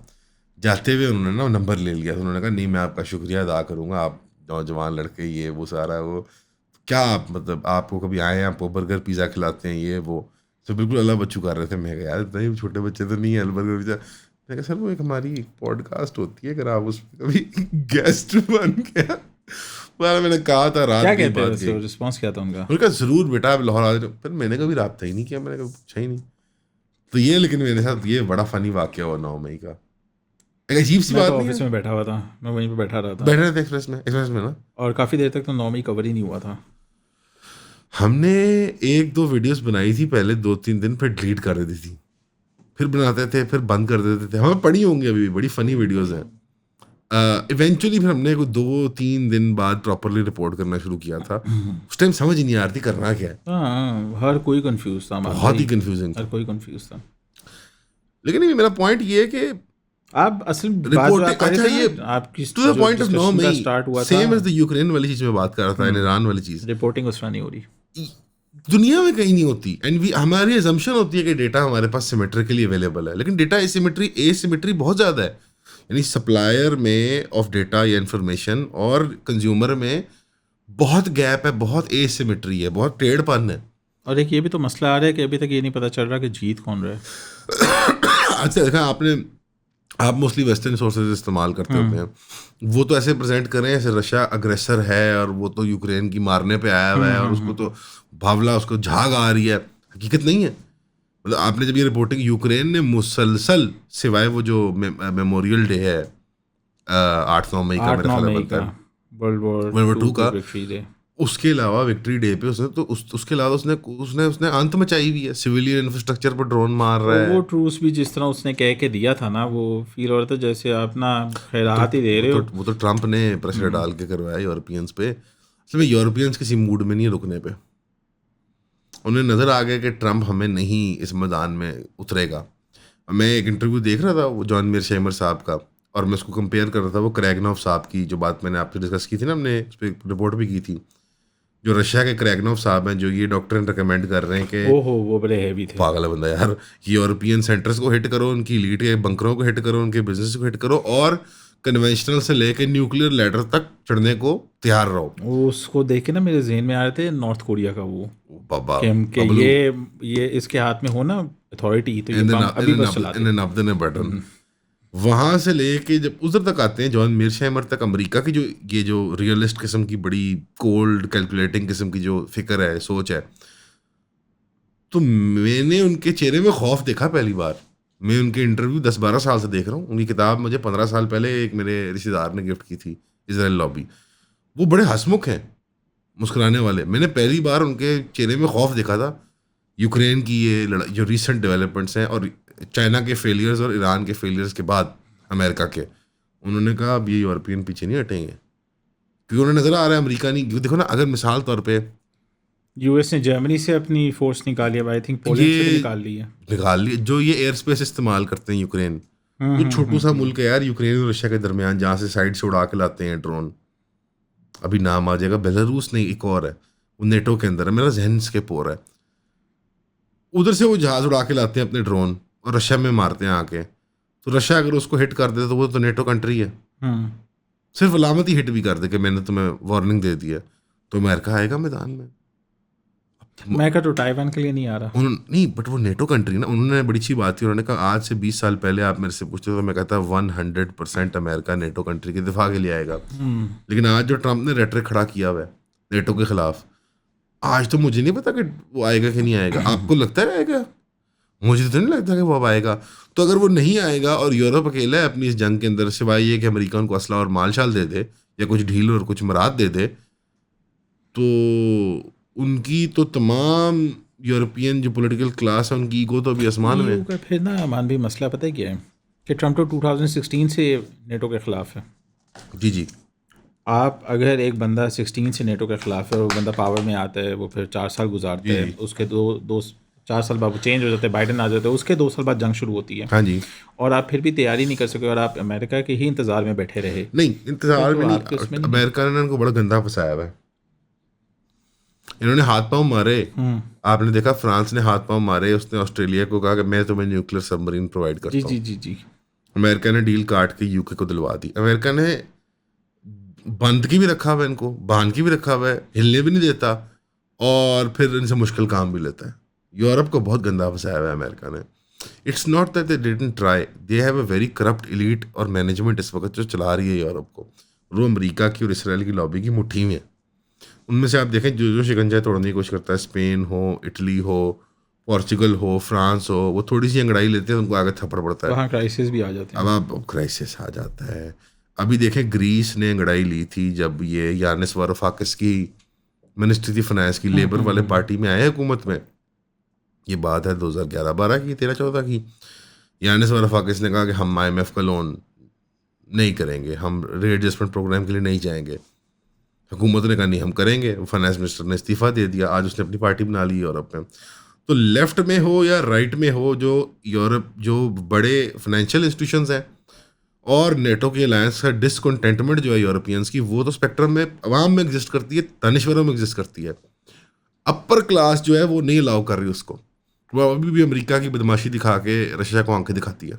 जाते हुए उन्होंने ना नंबर ले लिया, तो उन्होंने कहा नहीं मैं आपका शुक्रिया अदा करूँगा, आप नौजवान लड़के, ये वो सारा वो क्या आप मतलब आपको कभी आए हैं, आपको बर्गर पिज़्ज़ा खिलाते हैं ये वो। तो बिल्कुल अल्लाह बच्चू कर रहे थे। मैं कहा यार इतने छोटे बच्चे तो नहीं है बर्गर पिज़्ज़ा। मैं कहा सर वो एक हमारी पॉडकास्ट होती है, अगर आप उस पर कभी गेस्ट बन गया वाला मैंने कहा था रात क्या की कहते हैं बात वैसे, की। रिस्पॉन्स क्या था उनका? उन्होंने कहा जरूर बेटा आप लाहौर आ जाओ, फिर मैंने कभी रब्ता ही नहीं किया, मैंने कभी पूछा ही नहीं। तो ये लेकिन मेरे साथ ये बड़ा फनी वाकया हुआ 9 मई का, एक अजीब सी मैं बात तो नहीं ऑफिस है। में बैठा हुआ था, मैं वहीं पे बैठा रहा था, बैठे रहे थे एक्सप्रेस में ना, और काफ़ी देर तक तो 9 मई कवर ही नहीं हुआ था। हमने 1-2 वीडियोस बनाई थी पहले 2-3 दिन, फिर डिलीट कर देती थी, फिर बनाते थे, फिर बंद कर देते थे। हमें पड़ी होंगी अभी भी, बड़ी फनी वीडियोस हैं। इवेंचुअली फिर हमने कोई 2-3 दिन बाद प्रॉपरली रिपोर्ट करना शुरू किया था। उस टाइम समझ ही नहीं आ रही थी करना क्या है, हाँ, हर कोई कंफ्यूज था, मानता बहुत ही ही, कंफ्यूजिंग हर था। कोई कंफ्यूज था। लेकिन ये मेरा पॉइंट ये है कि आप असल बात जो रिपोर्टिंग, आप कर अच्छा रहे थे ये ना, आपकी टू द जो पॉइंट ऑफ 9 डिस्कशन का मई, स्टार्ट हुआ था, सेम एज द यूक्रेन वाली चीज में बात कर रहा था, ईरान वाली चीज रिपोर्टिंग उस तरह नहीं हो रही। दुनिया में कहीं नहीं होती। एंड वी, हमारी एजम्पशन होती है कि डेटा हमारे पास सिमेट्रिकली अवेलेबल है, लेकिन डेटा एसिमेट्री बहुत ज़्यादा है। यानी सप्लायर में ऑफ डेटा या इंफॉर्मेशन और कंज्यूमर में बहुत गैप है, बहुत एसिमेट्री है, बहुत टेढ़पन है। और एक ये भी तो मसला आ रहा है कि अभी तक ये नहीं पता चल रहा कि जीत कौन रहा है। अच्छा देखा आपने, आप मोस्टली वेस्टर्न सोर्सेज इस्तेमाल करते होते हैं, वो तो ऐसे प्रेजेंट कर रहे हैं जैसे रशिया अग्रेसर है और वो तो यूक्रेन की मारने पे आया हुआ है और उसको तो भावला, उसको झाग आ रही है। हकीकत नहीं है। मतलब आपने जब ये रिपोर्टिंग, यूक्रेन ने मुसलसल सिवाय वो जो मेमोरियल डे है 8-9 मई का, 8-9 मई बनता का है world World war War 2 II का, विक्ट्री डे, उसके अलावा विक्ट्री डे पे उसने तो उसके अलावा उसने अंत मचाई हुई है। सिविलियन इंफ्रास्ट्रक्चर पर ड्रोन मार रहा और वो है। ट्रूस भी जिस तरह उसने कह के दिया था ना, वो फील हो रहा था जैसे आप ना खैरात ही दे रहे हो। वो तो ट्रंप ने प्रेशर डाल के करवाया यूरोपियंस पे। असल में यूरोपियंस किसी मूड में नहीं है रुकने पे। उन्हें नज़र आ गया कि ट्रंप हमें नहीं इस मैदान में उतरेगा। मैं एक इंटरव्यू देख रहा था वो जॉन मीरशेमर साहब का, और मैं उसको कंपेयर कर रहा था वो क्रैगनॉफ साहब की, जो बात मैंने आपसे डिस्कस की थी ना, हमने उस पर रिपोर्ट भी की थी। जो रशिया के क्रैगनॉफ साहब हैं, जो ये डॉक्टर रिकमेंड कर रहे हैं कि ओहो, वो बड़े हैवी थे। पागल है बंदा यार, यूरोपियन सेंटर्स को हिट करो, उनकी लीड के बंकरों को हिट करो, उनके बिजनेस को हिट करो, और कन्वेंशनल से लेकर न्यूक्लियर लैडर तक चढ़ने को तैयार रहो। उसको देख के ना मेरे जहन में आ रहे थे नॉर्थ कोरिया का वो, बाबा कि ये इसके हाथ में हो ना अथॉरिटी, तो ये बम अभी बस चलाते। इन बटन वहां से लेके जब उधर तक आते हैं जॉन मीरशेमर तक, अमेरिका की जो ये जो रियलिस्ट किस्म की बड़ी कोल्ड कैलकुलेटिंग किस्म की जो फिक्र है, सोच है, तो मैंने उनके चेहरे में खौफ देखा पहली बार। मैं उनके इंटरव्यू 10-12 साल से देख रहा हूँ। उनकी किताब मुझे 15 साल पहले एक मेरे रिश्तेदार ने गिफ्ट की थी, इजराइल लॉबी। वो बड़े हंसमुख हैं, मुस्कुराने वाले। मैंने पहली बार उनके चेहरे में खौफ देखा था यूक्रेन की ये लड़ाई, जो रिसेंट डेवलपमेंट्स हैं, और चाइना के फेलियर्स और ईरान के फेलियर्स के बाद अमेरिका के। उन्होंने कहा अब ये यूरोपियन पीछे नहीं हटेंगे, क्योंकि उन्हें नज़र आ रहा है अमेरिका नहीं। देखो ना, अगर मिसाल तौर पे यूएस ने जर्मनी से अपनी फोर्स निकाली है, आई थिंक पोलैंड से भी निकाल ली है। जो ये एयर स्पेस इस्तेमाल करते हैं यूक्रेन, जो छोटू सा मुल्क है यार, यूक्रेन और रशिया के दरमियान, जहाँ से साइड से उड़ा के लाते हैं ड्रोन। अभी नाम आ जाएगा, बेलारूस नहीं, एक और है, वो नेटो के अंदर है, मेरा जहन स्किप हो रहा है। उधर से वो जहाज उड़ा के लाते हैं अपने ड्रोन और रशिया में मारते हैं आके। तो रशिया अगर उसको हिट कर दे तो वो तो नेटो कंट्री है, सिर्फ अलामती हिट भी कर दे कि मैंने तुम्हें वार्निंग दे दी है, तो अमेरिका आएगा मैदान में। अमेरिका तो ताइवान के लिए नहीं आ रहा। नहीं, बट वो नेटो कंट्री ना। उन्होंने बड़ी अच्छी बात की, उन्होंने कहा आज से 20 साल पहले आप मेरे से पूछते तो मैं कहता 100% अमेरिका नेटो कंट्री के दिफा के लिए आएगा। लेकिन आज जो ट्रंप ने रेटरिक खड़ा किया हुआ है नेटो के खिलाफ, आज तो मुझे नहीं पता कि वो आएगा कि नहीं आएगा। आपको लगता है आएगा? मुझे तो नहीं लगता कि वो अब आएगा। तो अगर वो नहीं आएगा और यूरोप अकेला है अपनी इस जंग के अंदर, सिवाय ये कि अमेरिका उनको असला और माल शाल दे दे या कुछ ढील और कुछ मराद दे दे, तो उनकी तो तमाम यूरोपियन जो पॉलिटिकल क्लास है उनकी ईगो तो अभी आसमान में है। फिर ना मानवीय मसला पता है क्या है कि ट्रंप तो 2016 से नेटो के खिलाफ है। जी। आप अगर एक बंदा 16 से नेटो के खिलाफ है और बंदा पावर में आता है, वो फिर 4 साल गुजारते हैं, उसके 4 साल बाद वो चेंज हो जाते हैं, बाइडन आ जाते हैं, उसके 2 साल बाद जंग शुरू होती है। हाँ जी। और आप फिर भी तैयारी नहीं कर सके और आप अमेरिका के ही इंतज़ार में बैठे रहे। नहीं, इंतजार में नहीं, अमेरिका ने उनको बड़ा गंदा फंसाया हुआ है। इन्होंने हाथ पांव मारे। आपने देखा फ्रांस ने हाथ पांव मारे, उसने ऑस्ट्रेलिया को कहा कि मैं तुम्हें न्यूक्लियर सबमरीन प्रोवाइड करता हूँ। जी। अमेरिका ने डील काट के यूके को दिलवा दी। अमेरिका ने बंद की भी रखा हुआ है, इनको बांध की भी रखा हुआ है, हिलने भी नहीं देता, और फिर इनसे मुश्किल काम भी लेता है। यूरोप को बहुत गंदा फंसाया हुआ है अमेरिका ने। It's not that they didn't try, they have a very corrupt elite और मैनेजमेंट इस वक्त जो चला रही है यूरोप को। और वो अमेरिका की और इसराइल की लॉबी की मुट्ठी में है। उनमें से आप देखें जो जो शिकंजा तोड़ने की कोशिश करता है, स्पेन हो, इटली हो, पोर्चुगल हो, फ्रांस हो, वो थोड़ी सी अंगड़ाई लेते हैं, उनको आगे थप्पड़ पड़ता है। वहाँ क्राइसिस भी आ जाते अब हैं। आप क्राइसिस आ जाता है। अभी देखें ग्रीस ने अंगड़ाई ली थी जब ये यानिस वारोफाकिस की मिनिस्ट्री थी फाइनेंस की, लेबर वाले पार्टी में आए हुकूमत में। ये बात है 2011-12 की, 13-14 की। यानिस वारोफाकिस ने कहा कि हम IMF का लोन नहीं करेंगे, हम रीएडजस्टमेंट प्रोग्राम के लिए नहीं जाएंगे। हुकूमत ने कहा नहीं हम करेंगे, फाइनेंस मिनिस्टर ने इस्तीफा दे दिया, आज उसने अपनी पार्टी बना ली यूरोप में। तो लेफ्ट में हो या राइट में हो, जो यूरोप जो बड़े फाइनेंशियल इंस्टीट्यूशंस हैं और नेटो की अलायंस का डिसकंटेंटमेंट जो है यूरोपियंस की, वो तो स्पेक्ट्रम में अवाम में एग्जिस्ट करती है, दानिश्वरों में एग्जिस्ट करती है। अपर क्लास जो है वो नहीं अलाउ कर रही उसको। वो अभी भी अमेरिका की बदमाशी दिखा के रशिया को आंखें दिखाती है।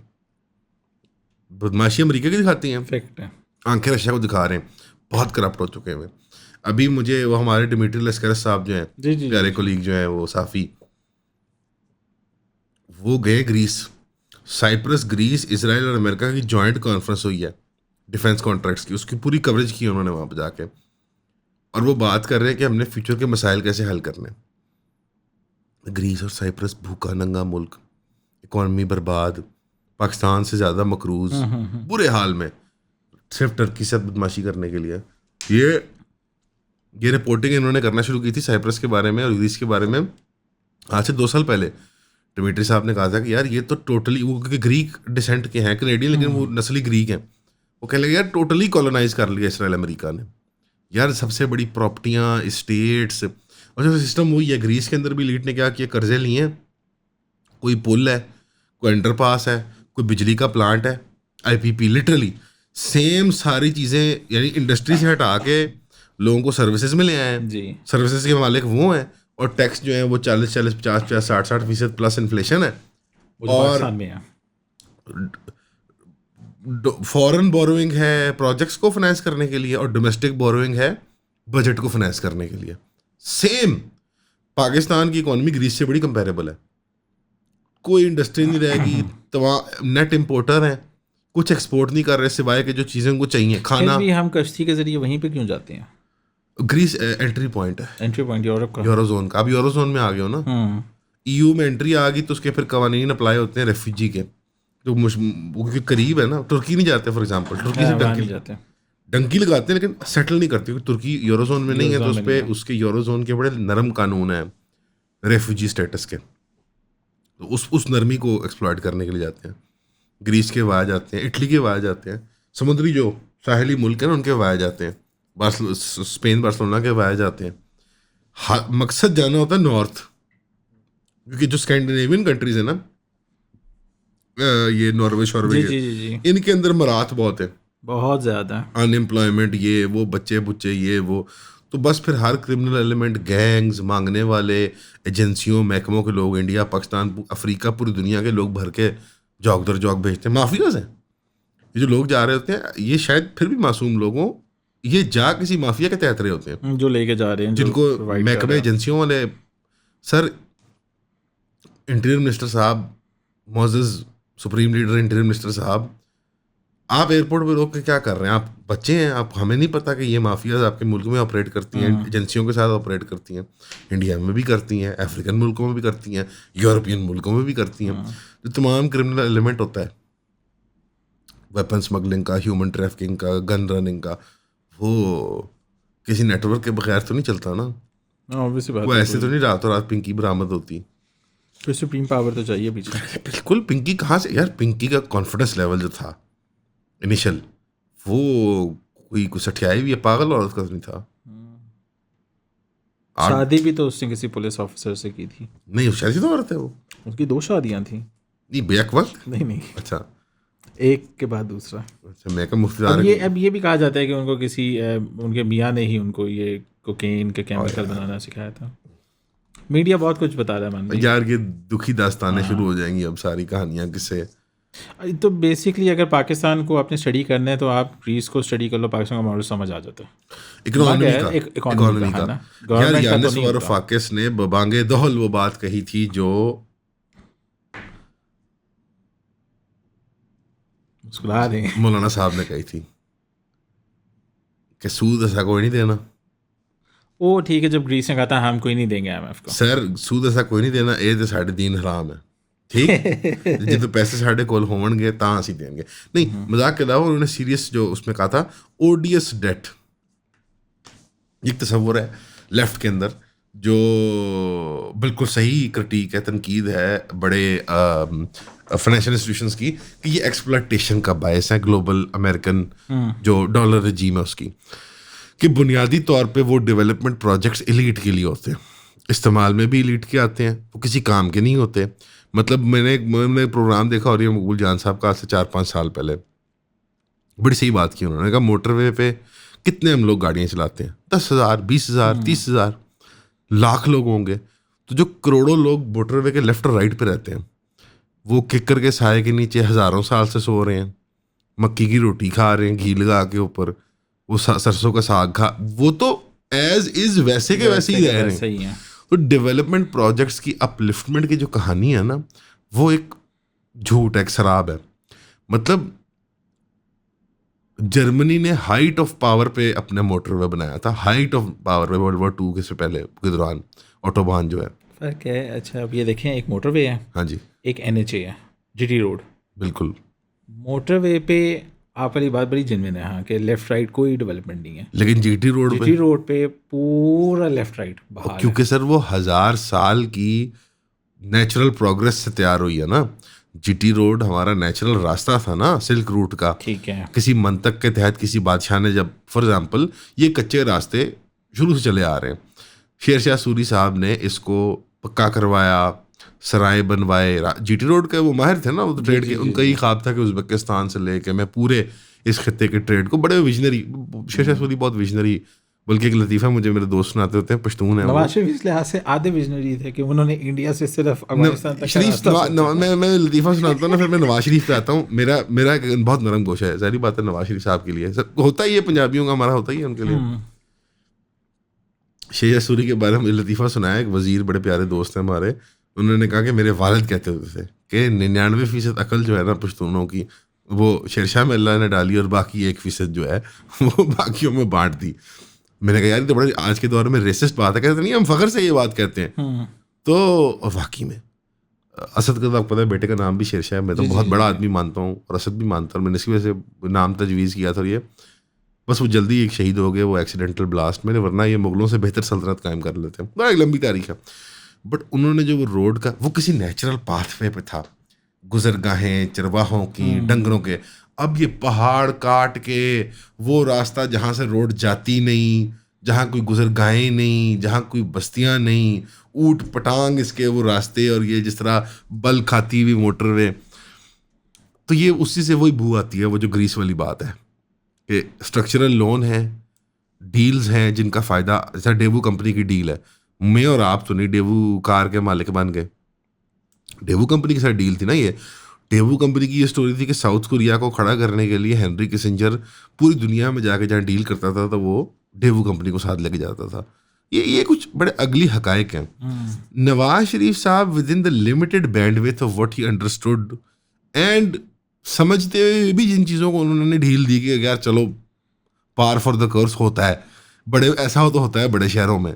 बदमाशी अमेरिका की दिखाती हैं, फैक्ट है। आंखें रशिया को दिखा रहे हैं। बहुत करप्ट हो चुके हैं। अभी मुझे वो हमारे डिमिट्री लेस्करस साहब जो हैं, जी जी प्यारे जी। कोलीग जो हैं, वो साफ़ी, वो गए ग्रीस, साइप्रस, ग्रीस, इसराइल और अमेरिका की जॉइंट कॉन्फ्रेंस हुई है डिफेंस कॉन्ट्रैक्ट्स की, उसकी पूरी कवरेज की उन्होंने वहाँ पर जाके। और वो बात कर रहे हैं कि हमने फ्यूचर के मसाइल कैसे हल करने। ग्रीस और साइप्रस भूखा नंगा मुल्क, इकॉनमी बर्बाद, पाकिस्तान से ज़्यादा मकरूज, बुरे हाल में, सिर्फ टर्की से बदमाशी करने के लिए। ये रिपोर्टिंग इन्होंने करना शुरू की थी साइप्रस के बारे में और ग्रीस के बारे में आज से 2 साल पहले। डिमिट्री साहब ने कहा था कि यार ये तो टोटली, वो क्योंकि ग्रीक डिसेंट के हैं, कनेडियन, लेकिन वो नस्ली ग्रीक हैं। वो कहने लगे यार टोटली कॉलोनाइज कर लिया इसराइल अमेरिका ने, यार सबसे बड़ी प्रॉपर्टियाँ, स्टेट्स, और जो सिस्टम वही है। ग्रीस के अंदर भी लीड ने क्या किया, कर्जे लिए हैं, कोई पुल है, कोई अंडरपास है, कोई बिजली का प्लांट है, IPP, लिटरली सेम सारी चीज़ें, यानी इंडस्ट्री से हटा के लोगों को सर्विसेज में ले आए हैं। जी। सर्विसेज के मालिक वो हैं, और टैक्स जो है वो 40-40, 50-50, 60-60% प्लस इन्फ्लेशन है। वो जो और पाकिस्तान में है। फॉरेन बोरोइंग है प्रोजेक्ट्स को फाइनेंस करने के लिए, और डोमेस्टिक बोरोइंग है बजट को फाइनेंस करने के लिए। सेम पाकिस्तान की इकोनॉमी ग्रीस से बड़ी कंपेरेबल है। कोई इंडस्ट्री नहीं रहेगी, नेट इम्पोर्टर हैं, कुछ एक्सपोर्ट नहीं कर रहे सिवाय के जो चीज़ें उनको चाहिए, फिर खाना। भी हम कश्ती के जरिए वहीं पे क्यों जाते हैं? ग्रीस एंट्री पॉइंट है एंट्री पॉइंट यूरोप का। यूरोजोन का। अब यूरोजोन में आ गए हो ना, EU में एंट्री आ गई, तो उसके फिर कवानीन अप्लाई होते हैं रेफ्यूजी के, जो क्योंकि करीब है ना। तुर्की नहीं जाते फॉर एग्जांपल, तुर्की से वहाँ नहीं जाते। डंकी लगाते हैं, लेकिन सेटल नहीं करती, क्योंकि तुर्की यूरोजोन में नहीं है, तो यूरोजोन उस में पे नहीं है। उसके यूरोजोन के बड़े नरम कानून हैं रेफ्यूजी स्टेटस के, तो उस नरमी को एक्सप्लॉइट करने के लिए जाते हैं। ग्रीस के वाया जाते हैं, इटली के वाया जाते हैं, समुद्री जो साहिली मुल्क हैं ना उनके वाया जाते हैं, स्पेन बार्सिलोना के वाया जाते हैं। मकसद जाना होता है नॉर्थ, क्योंकि जो स्कैंडिनेवियन कंट्रीज है ना, ये नॉर्वे शॉर्वे जी के, जी जी जी। इनके अंदर मरात बहुत है, बहुत ज़्यादा। अनएम्प्लॉयमेंट, ये वो, बच्चे बुच्चे, ये वो। तो बस फिर हर क्रिमिनल एलिमेंट, गैंग्स, मांगने वाले, एजेंसियों, महकमों के लोग, इंडिया, पाकिस्तान, अफ्रीका, पूरी दुनिया के लोग भर के जॉक दर जॉक भेजते हैं। माफियाज हैं ये जो लोग जा रहे होते हैं, ये शायद फिर भी मासूम लोगों, ये जा किसी माफिया के तहत रहे होते हैं, जो लेके जा रहे हैं, जो जिनको provide कर महकमे रहे हैं। एजेंसियों वाले। सर इंटीरियर मिनिस्टर साहब, मोअज़्ज़ज़ सुप्रीम लीडर इंटीरियर मिनिस्टर साहब, आप एयरपोर्ट पे रोक के क्या कर रहे हैं? आप बच्चे हैं, आप, हमें नहीं पता कि ये माफियाज आपके मुल्क में ऑपरेट करती हैं, एजेंसियों के साथ ऑपरेट करती हैं, इंडिया में भी करती हैं, अफ्रीकन मुल्कों में भी करती हैं, यूरोपियन मुल्कों में भी करती हैं। जो तमाम क्रिमिनल एलिमेंट होता है, वेपन स्मगलिंग का, ह्यूमन ट्रैफिकिंग का, गन रनिंग का, वो किसी नेटवर्क के बगैर तो नहीं चलता ना। ऑब्वियसली बात वो है। ऐसे तो नहीं रातों रात पिंकी बरामद होती। फिर सुप्रीम पावर तो चाहिए पीछे। बिल्कुल, पिंकी कहाँ से यार, पिंकी का कॉन्फिडेंस लेवल जो था इनिशियल, वो कोई सठियाई भी है, पागल औरत का तो नहीं था। शादी भी तो उसने किसी पुलिस ऑफिसर से की थी। नहीं, शादी तो औरत है वो। उसकी 2 शादियां थी। नहीं, बैक वक्त। नहीं नहीं, अच्छा एक के बाद दूसरा। अच्छा, मैं का मुफ्तदार अब ये भी कहा जाता है कि उनको किसी उनके मियाँ ने ही उनको ये कोकेन के केमिकल बनाना सिखाया था। मीडिया बहुत कुछ बता रहा है मन। यार, ये दुखी दास्तानें शुरू हो जाएंगी अब, सारी कहानियां किससे। तो बेसिकली अगर पाकिस्तान को आपने स्टडी करना है तो आप ग्रीस को स्टडी कर लो, पाकिस्तान का मॉडल समझ आ जाता है। इकोनॉमी का, इकोनॉमी का, का। ना यार गवर्नमेंट का तो यानिस नहीं होता। वारोफाकिस ने बबांगे दहल वो बात कही थी जो मुस्कुरा रहे हैं। मौलाना साहब ने कही थी। कि सूद ऐसा कोई नहीं देना वो ठीक है, जब ग्रीस ने कहा था हम कोई नहीं देंगे IMF को। सर, सूद ऐसा कोई नहीं देना, ये तो साढ़े दीन हराम है, ठीक जितने पैसे साढ़े कोल होवणगे तां असी देंगे नहीं। मजाक के अलावा उन्होंने सीरियस जो उसमें कहा था ओडियस डेट, एक तस्वुर है लेफ्ट के अंदर जो बिल्कुल सही क्रिटिक है, तनकीद है बड़े फाइनेंशियल इंस्टीट्यूशंस की कि ये एक्सप्लॉयटेशन का बायस है ग्लोबल अमेरिकन जो डॉलर रजीम है उसकी, कि बुनियादी तौर पे वो डेवलपमेंट प्रोजेक्ट्स एलीट के लिए होते हैं, इस्तेमाल में भी एलीट के आते हैं, वो किसी काम के नहीं होते। मतलब मैंने एक प्रोग्राम देखा और ये मकबूल जान साहब का आज से 4-5 साल पहले बड़ी सही बात की उन्होंने कहा मोटरवे पे कितने हम लोग गाड़ियाँ चलाते हैं, 10,000 20,000 30,000 लाख लोग होंगे, तो जो करोड़ों लोग मोटरवे के लेफ्ट और राइट पे रहते हैं वो किक्कर के साए के नीचे हज़ारों साल से सो रहे हैं, मक्की की रोटी खा रहे हैं घी लगा के ऊपर, वो सरसों का साग खा, वो तो एज इज वैसे के वैसे ही रह रहे हैं। तो डेवलपमेंट प्रोजेक्ट्स की अपलिफ्टमेंट की जो कहानी है ना वो एक झूठ है, एक शराब है। मतलब जर्मनी ने हाइट ऑफ पावर पे अपने मोटरवे बनाया था, हाइट ऑफ पावर पे वर्ल्ड वॉर 2 के से पहले के दौरान ऑटोबान जो है। फर्क है। अच्छा अब ये देखें, एक मोटरवे है, हाँ जी, एक NHA है, GT रोड। बिल्कुल मोटरवे पे आप वाली बात बड़ी जेन्युइन है हाँ, कि लेफ्ट राइट कोई डेवलपमेंट नहीं है, लेकिन जीटी रोड पे पूरा लेफ्ट राइट बहाल क्योंकि सर वो 1000 साल की नेचुरल प्रोग्रेस से तैयार हुई है ना। जीटी रोड हमारा नेचुरल रास्ता था ना सिल्क रूट का, ठीक है। किसी मंतक के तहत किसी बादशाह ने जब फॉर एग्जांपल ये कच्चे रास्ते शुरू से चले आ रहे हैं, शेर शाह सूरी साहब ने इसको पक्का करवाया, सराय बनवाए। जीटी रोड के वो माहिर थे ना, वो तो ट्रेड के, उनका ही ख्वाब था कि उज़्बेकिस्तान से लेके मैं पूरे इस खत्ते के ट्रेड को, बड़े विजनरी शेर शाह सूरी, बहुत विजनरी। बल्कि एक लतीफ़ा मुझे मेरे दोस्त सुनाते होते हैं, पश्तून है वो। नवाज शरीफ इस लिहाज से आधे विजनरी थे कि उन्होंने इंडिया से सिर्फ अफगानिस्तान तक शरीफ मैं लतीफ़ा सुनाता हूँ ना, फिर मैं नवाज शरीफ पे आता हूँ। मेरा एक बहुत नरम गोशा है, सारी बात है नवाज शरीफ साहब के लिए होता ही है, पंजाबियों का हमारा होता ही है उनके लिए। शेर शाह सूरी के बारे में लतीफ़ा सुनाया, एक वज़ीर बड़े प्यारे दोस्त हैं हमारे, उन्होंने कहा कि मेरे वालिद कहते होते थे कि 99% अकल जो है ना पश्तूनों की वो शेरशाह में अल्लाह ने डाली और बाकी 1% जो है वो बाकियों में बांट दी। मैंने कहा यार ये तो बड़ा आज के दौर में रेसिस्ट बात है। कहते नहीं हम फ़ख्र से ये बात कहते हैं। तो वाकई में असद का तो आपको पता है बेटे का नाम भी शेरशाह है, मैं तो बहुत बड़ा आदमी मानता हूँ और असद भी मानता हूँ, मैंने इसकी वजह से नाम तजवीज़ किया था। और ये बस वो जल्दी एक शहीद हो गए वो एक्सीडेंटल ब्लास्ट में, वरना ये मुगलों से बेहतर सल्तनत कायम कर लेते हैं। बड़ा एक लंबी तारीख है। बट उन्होंने जो वो रोड का वो किसी नेचुरल पाथवे पे था, गुजरगाहें चरवाहों की, डंगरों के। अब ये पहाड़ काट के वो रास्ता जहाँ से रोड जाती नहीं, जहाँ कोई गुजरगाहें नहीं, जहाँ कोई बस्तियाँ नहीं, ऊट पटांग इसके वो रास्ते, और ये जिस तरह बल खाती हुई मोटरवे, तो ये उसी से वही बू आती है, वो जो ग्रीस वाली बात है कि स्ट्रक्चरल लोन है, डील्स हैं जिनका फ़ायदा, जैसा डेवू कंपनी की डील है, मैं और आप तो नहीं डेवू कार के मालिक बन गए, डेवू कंपनी के साथ डील थी ना ये। डेवू कंपनी की ये स्टोरी थी कि साउथ कोरिया को खड़ा करने के लिए हेनरी किसिंजर पूरी दुनिया में जाके जहाँ डील करता था तो वो डेवू कंपनी को साथ लेके जाता था। ये कुछ बड़े अगली हकायक हैं। नवाज शरीफ साहब with in the limited bandwidth of what he understood and समझते हुए भी जिन चीज़ों को उन्होंने ढील दी कि यार चलो पार फॉर द कोर्स होता है, बड़े ऐसा हो तो होता है बड़े शहरों में,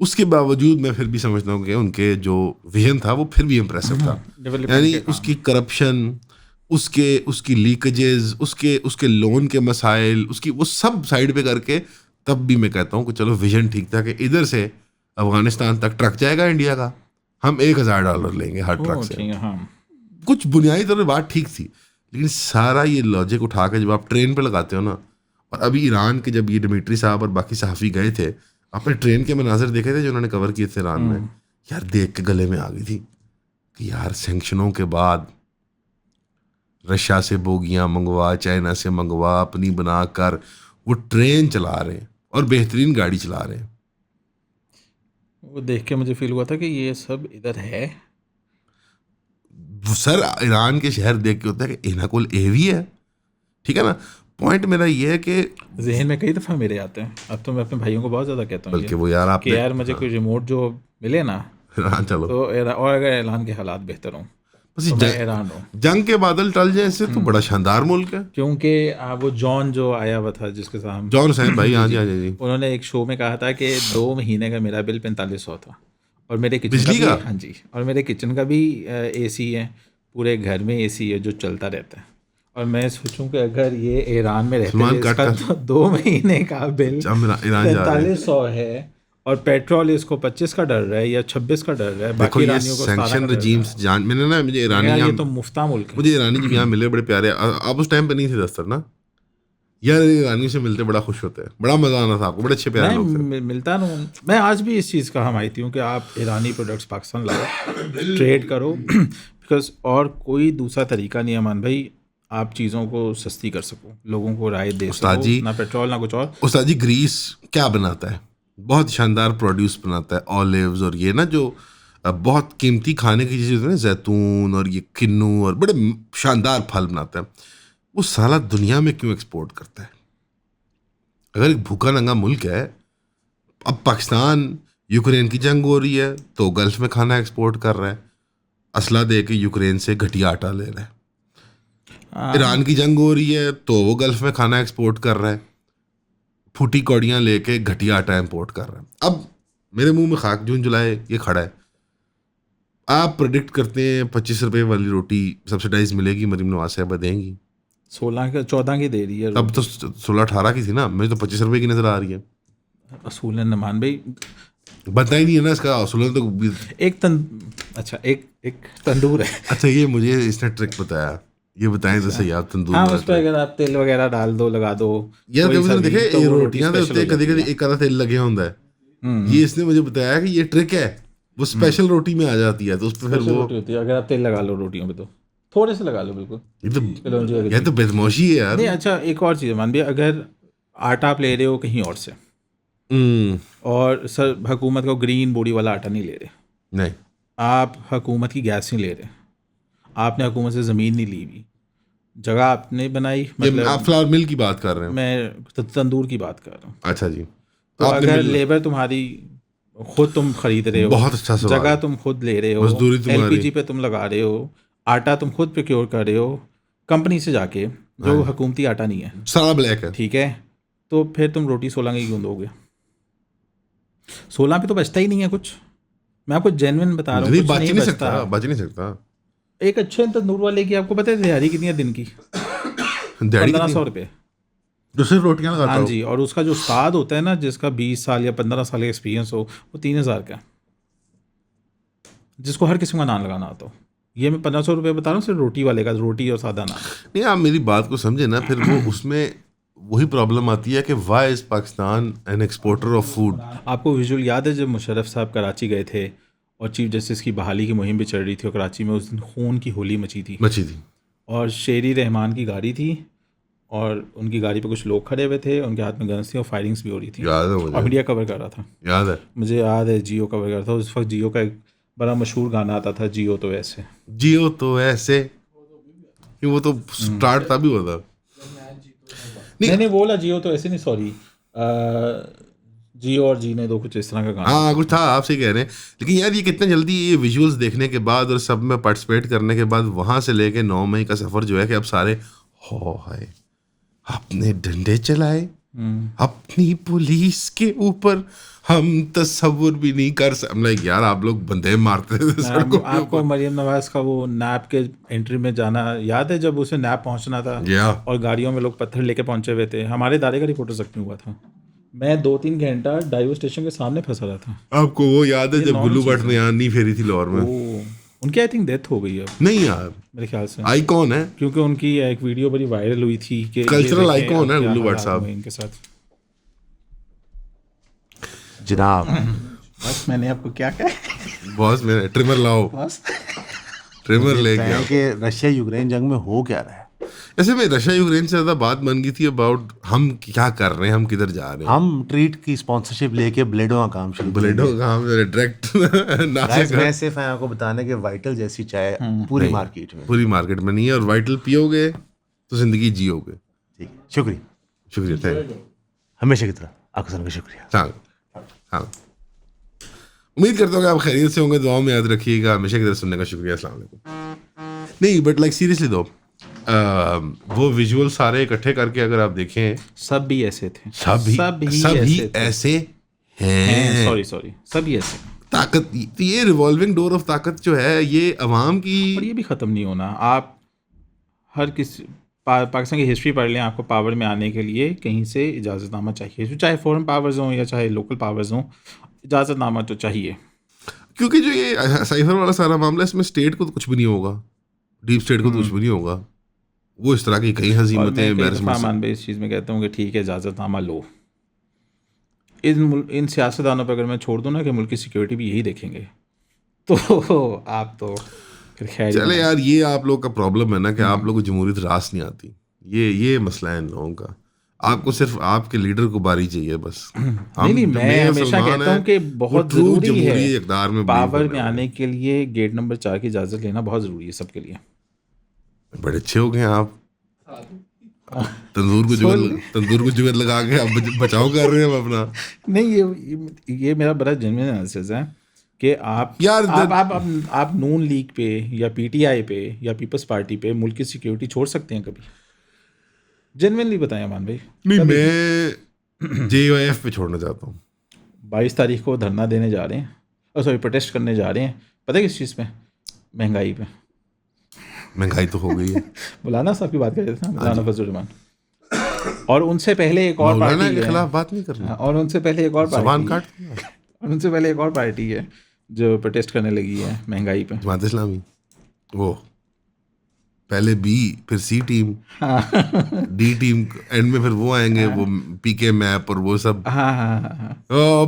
उसके बावजूद मैं फिर भी समझता हूँ कि उनके जो विजन था वो फिर भी इम्प्रेसिव था। यानी उसकी करप्शन, उसकी लीकेजेस, उसके लोन के मसाइल, उसकी वो सब साइड पे करके तब भी मैं कहता हूँ कि चलो विजन ठीक था कि इधर से अफगानिस्तान तक ट्रक जाएगा इंडिया का, हम $1,000 लेंगे हर ट्रक से। कुछ बुनियादी तौर पर बात ठीक थी, लेकिन सारा ये लॉजिक उठा के जब आप ट्रेन पे लगाते हो ना, और अभी ईरान के जब ये डिमिट्री साहब और बाकी सहाफ़ी गए थे, आपने ट्रेन के मनाजर देखे थे जो उन्होंने कवर किए थे ईरान में, यार देख के गले में आ गई थी कि यार सैंक्शनों के बाद रशिया से बोगियां मंगवा, चाइना से मंगवा, अपनी बनाकर वो ट्रेन चला रहे हैं और बेहतरीन गाड़ी चला रहे हैं। वो देख के मुझे फील हुआ था कि ये सब इधर है। सर ईरान के शहर देख के होता है कि इन्हें कोल एवी है, ठीक है ना। पॉइंट मेरा ये है कि जहन में कई दफ़ा मेरे आते हैं, अब तो मैं अपने भाइयों को बहुत ज़्यादा कहता हूँ बल्कि वो यार आप यार मुझे कोई रिमोट जो मिले ना हाँ चलो तो और अगर ऐलान के हालात बेहतर हों बस ये तो मैं हैरान हूँ, जंग के बादल टल जाए इससे तो बड़ा शानदार मुल्क है। क्योंकि वो जॉन जो आया हुआ था जिसके साथ हम जॉन हुसैन भाई, हाँ जी हाँ जी। उन्होंने एक शो में कहा था कि 2 महीने का मेरा बिल 4500 था, और मेरे किचन बिजली का भी, का? हाँ जी, और मेरे किचन का भी एसी है, पूरे घर में एसी है जो चलता रहता है। और मैं सोचूं कि अगर ये ईरान में रहते सलमान थे, इसका कट तो 2 महीने का बिल हम ईरान जा रहे हैं। 4500 है, और पेट्रोल इसको 25 का डर रहा है या 26 का डर रहा है, देखो बाकी ये ईरानियों को 17 का सैंक्शन डर रहा रजीम्स जान, मैंने ना मुझे है। ईरानी यार ये यहाँ, तो मुफ्ता मुल्क है। मुझे ईरानी जब यहाँ मिले बड़े प्यारे, आप उस टाइम पे नहीं थे दस्तर ना यार, ईरानियों से मिलते बड़ा खुश होते हैं, बड़ा मजा आना था आपको, बड़े अच्छे प्यारे लोग थे। मैं मिलता हूँ, मैं आज भी इस चीज़ का हमायती हूँ कि आप ईरानी प्रोडक्ट्स पाकिस्तान लाओ, ट्रेड करो, बिकॉज और कोई दूसरा तरीका नहीं है अमान भाई, आप चीज़ों को सस्ती कर सको, लोगों को राय दे उस्ताद सको, जी, ना पेट्रोल ना कुछ और। उस्ताद जी ग्रीस क्या बनाता है, बहुत शानदार प्रोड्यूस बनाता है, ऑलिव्स और ये ना जो बहुत कीमती खाने की चीज़ें होती है ना, जैतून और ये किन्नू और बड़े शानदार फल बनाता है, वो साला दुनिया में क्यों एक्सपोर्ट करता है? अगर एक भूखा नंगा मुल्क है, अब पाकिस्तान यूक्रेन की जंग हो रही है तो गल्फ में खाना एक्सपोर्ट कर रहा है, असला दे के यूक्रेन से घटिया आटा ले रहा है। ईरान की जंग हो रही है तो वो गल्फ में खाना एक्सपोर्ट कर रहा है, फूटी कौड़ियाँ लेके घटिया आटा इंपोर्ट कर रहा है। अब मेरे मुंह में खाक जून जुलाई ये खड़ा है, आप प्रेडिक्ट करते हैं 25 रुपए वाली रोटी सब्सिडाइज मिलेगी, मरीम नवाज साहबा देंगी? 14 की दे रही है तब तो 16-18 की थी ना, मुझे तो 25 रुपए की नजर आ रही है। असूल नमान भाई, बनता ही नहीं है ना इसका असूल तो। अच्छा एक तंदूर है। अच्छा ये मुझे इसने ट्रिक बताया, ये बताएं तो सही आप, तंदूर हाँ, वाला उस पर अगर आप तेल वगैरह डाल दो, लगा दो यार, कोई कभी सब्जी, देखे तो ये वो रोटी रोटियां तो स्पेशल होती है, हो कभी जाती कभी एक आधा तेल लगे होता है, ये इसने मुझे बताया कि ये ट्रिक है, वो स्पेशल रोटी में आ जाती है तो उस पर फिर वो रोटी होती है। अगर आप तेल लगा लो रोटियों पे तो थोड़े से लगा लो, बिल्कुल। ये तो बेदमोशी है यार। नहीं, अच्छा एक और चीज़ मान भी, अगर आटा आप ले रहे हो कहीं और से, और सर हुकूमत का ग्रीन बोरी वाला आटा नहीं ले रहे, नहीं, आप हुकूमत की गैस नहीं ले रहे, आपने हुकूमत से ज़मीन नहीं ली हुई, जगह आपने बनाई, मतलब आप फ्लावर मिल की बात कर रहे हैं? मैं तंदूर की बात कर रहा हूँ। अच्छा जी, तो अगर लेबर तुम्हारी खुद तुम खरीद रहे हो, बहुत अच्छा सवाल, जगह तुम खुद ले रहे हो, मजदूरी तुम्हारी, एलपीजी पे तुम लगा रहे हो, आटा तुम खुद प्रोक्योर कर रहे हो कंपनी से जाके, जो हुकूमती आटा नहीं है, सारा ब्लैक है, ठीक है, तो फिर तुम रोटी 16 की क्यों दोगे? 16 पे तो बचता ही नहीं है कुछ। मैं आपको जेन्युइन बता रहा हूँ, कुछ नहीं बचता। बच नहीं सकता। एक अच्छे तंदूर वाले की आपको पता है दिहाड़ी कितनी है दिन की? 1500 रुपये, जो सिर्फ रोटियां लगाता हाँ हो। जी, और उसका जो उस्ताद होता है ना, जिसका 20 साल या 15 साल का एक्सपीरियंस हो, वो 3000 का, जिसको हर किस्म का नान लगाना आता हो। ये मैं 1500 रुपये बता रहा हूँ सिर्फ रोटी वाले का, रोटी और सादा नान। नहीं, आप मेरी बात को समझे ना, फिर वो उसमें वही प्रॉब्लम आती है कि why is Pakistan an exporter of food. आपको विजुअल याद है जब मुशर्रफ साहब कराची गए थे और चीफ जस्टिस की बहाली की मुहिम भी चल रही थी, और कराची में उस दिन खून की होली मची थी, और शेरी रहमान की गाड़ी थी, और उनकी गाड़ी पे कुछ लोग खड़े हुए थे, उनके हाथ में गन्स थी और फायरिंग्स भी हो रही थी, याद है मुझे, और मीडिया कवर कर रहा था, याद है मुझे याद है, जियो कवर कर रहा था उस वक्त। जियो का एक बड़ा मशहूर गाना आता था, जियो तो ऐसे, जियो तो ऐसे, वो तो स्टार्ट तभी हुआ था। नहीं बोला जियो तो ऐसे नहीं, सॉरी, जियो और जीने दो, कुछ इस तरह का गाना। हाँ कुछ था, आप सही कह रहे हैं। लेकिन यार ये कितना जल्दी ये विजुअल्स देखने के बाद और सब में पार्टिसिपेट करने के बाद वहां से लेके 9 मई का सफर जो है कि अब सारे हो हाय अपने डंडे चलाए, अपनी पुलिस के ऊपर हम तस्वुर भी नहीं कर सकते। यार आप लोग बंदे मारते थे सड़कों पे। आपको मरियम नवाज का वो नैप के एंट्री में जाना याद है, जब उसे नैप पहुंचना था और गाड़ियों में लोग पत्थर लेके पहुंचे हुए थे? हमारे दारे का रिपोर्टर जख्मी हुआ था, मैं 2-3 घंटा डाइव स्टेशन के सामने फंसा रहा था। आपको वो याद है जब गुल्लू भट्ट ने यहाँ नहीं फेरी थी लाहौर में? उनकी आई थिंक डेथ हो गई है। नहीं यार, मेरे ख्याल से आइकॉन है, क्योंकि उनकी एक वीडियो बड़ी वायरल हुई थी कि कल्चरल आइकॉन है गुल्लू भट्ट साहब इनके साथ। जनाब बस मैंने आपको क्या कहा, बॉस मेरे ट्रिमर लाओ, बस ट्रिमर ले गया कि रशिया यूक्रेन जंग में हो क्या रहा है। ऐसे में रशिया यूक्रेन से ज़्यादा बात बन गई थी अबाउट हम क्या कर रहे हैं, हम किधर जा रहे हैं। हम ट्रीट की स्पॉन्सरशिप लेके ब्लेडो का काम शुरू ब्लेडो का हम डायरेक्ट गाइस, मैं सिर्फ आपको बताने के वाइटल जैसी चाय पूरी मार्केट में, पूरी मार्केट में नहीं है, और वाइटल पियोगे तो जिंदगी जियोगे। ठीक, शुक्रिया शुक्रिया, थैंक यू, हमेशा की तरह आपका सुनने का शुक्रिया। हाँ, उम्मीद करता हूँ कि आप खैरियत से होंगे, दुआओं में याद रखिएगा। हमेशा की तरह सुनने का शुक्रिया। अस्सलाम वालेकुम। नहीं बट लाइक सीरियसली दो वो विजुअल सारे इकट्ठे करके अगर आप देखें सब भी ऐसे थे, सभी ऐसे हैं। सॉरी सभी ऐसे। ताकत, ये रिवॉल्विंग डोर ऑफ ताकत जो है ये अवाम की, और ये भी ख़त्म नहीं होना। आप हर किसी पाकिस्तान की हिस्ट्री पढ़ लें, आपको पावर में आने के लिए कहीं से इजाज़तनामा चाहिए, चाहे फॉरेन पावर्स हों या चाहे लोकल पावर्स हों, इजाज़तनामा तो चाहिए। क्योंकि जो ये साइफर वाला सारा मामला, इसमें स्टेट को तो कुछ भी नहीं होगा, डीप स्टेट को तो कुछ भी नहीं होगा। वो इस तरह की कई हजीमतें, मान भाई इस चीज़ में कहता हूँ कि ठीक है इजाज़तनामा लो, इन सियासतदानों पर अगर मैं छोड़ दूँ ना कि मुल्क की सिक्योरिटी भी यही देखेंगे, तो आप तो फिर खैर। चले यार, ये आप लोग का प्रॉब्लम है ना कि आप लोग को जमहूरियत रास नहीं आती, ये मसला है इन लोगों का। आपको सिर्फ आपके लीडर को बारी चाहिए बस। नहीं, मैं हमेशा कहता हूँ कि बहुत ज़रूरी है इक़्तिदार में पावर में आने के लिए गेट नंबर 4 की इजाज़त लेना बहुत ज़रूरी है सबके लिए। बड़े अच्छे हो गए आप, तंदूर को जुगत लगा के आप बचाव कर रहे हैं अपना। नहीं, ये मेरा बड़ा जेन्युइन एनालिसिस है कि आप यार आप नून लीग पे या पीटीआई पे या पीपल्स पार्टी पे मुल्क की सिक्योरिटी छोड़ सकते हैं कभी? जेन्युइनली बताएं अमान भाई। नहीं, मैं जेओएफ पे छोड़ना चाहता हूँ। 22 तारीख को धरना देने जा रहे हैं, सॉरी प्रोटेस्ट करने जा रहे हैं, पता है किस चीज़ पे? महंगाई पे। महंगाई तो हो गई है। मौलाना साहब की बात कर रहे थे, मौलाना फजलुर रहमान। और उनसे पहले एक और पार्टी के खिलाफ बात नहीं करनी, और उनसे पहले एक और ज़बान काट, और उनसे पहले एक और पार्टी है जो प्रोटेस्ट करने लगी है महंगाई पे, जमात इस्लामी। वो पहले बी, फिर सी टीम, डी टीम, एंड में फिर वो आएंगे, वो पीके मैप और वो सब।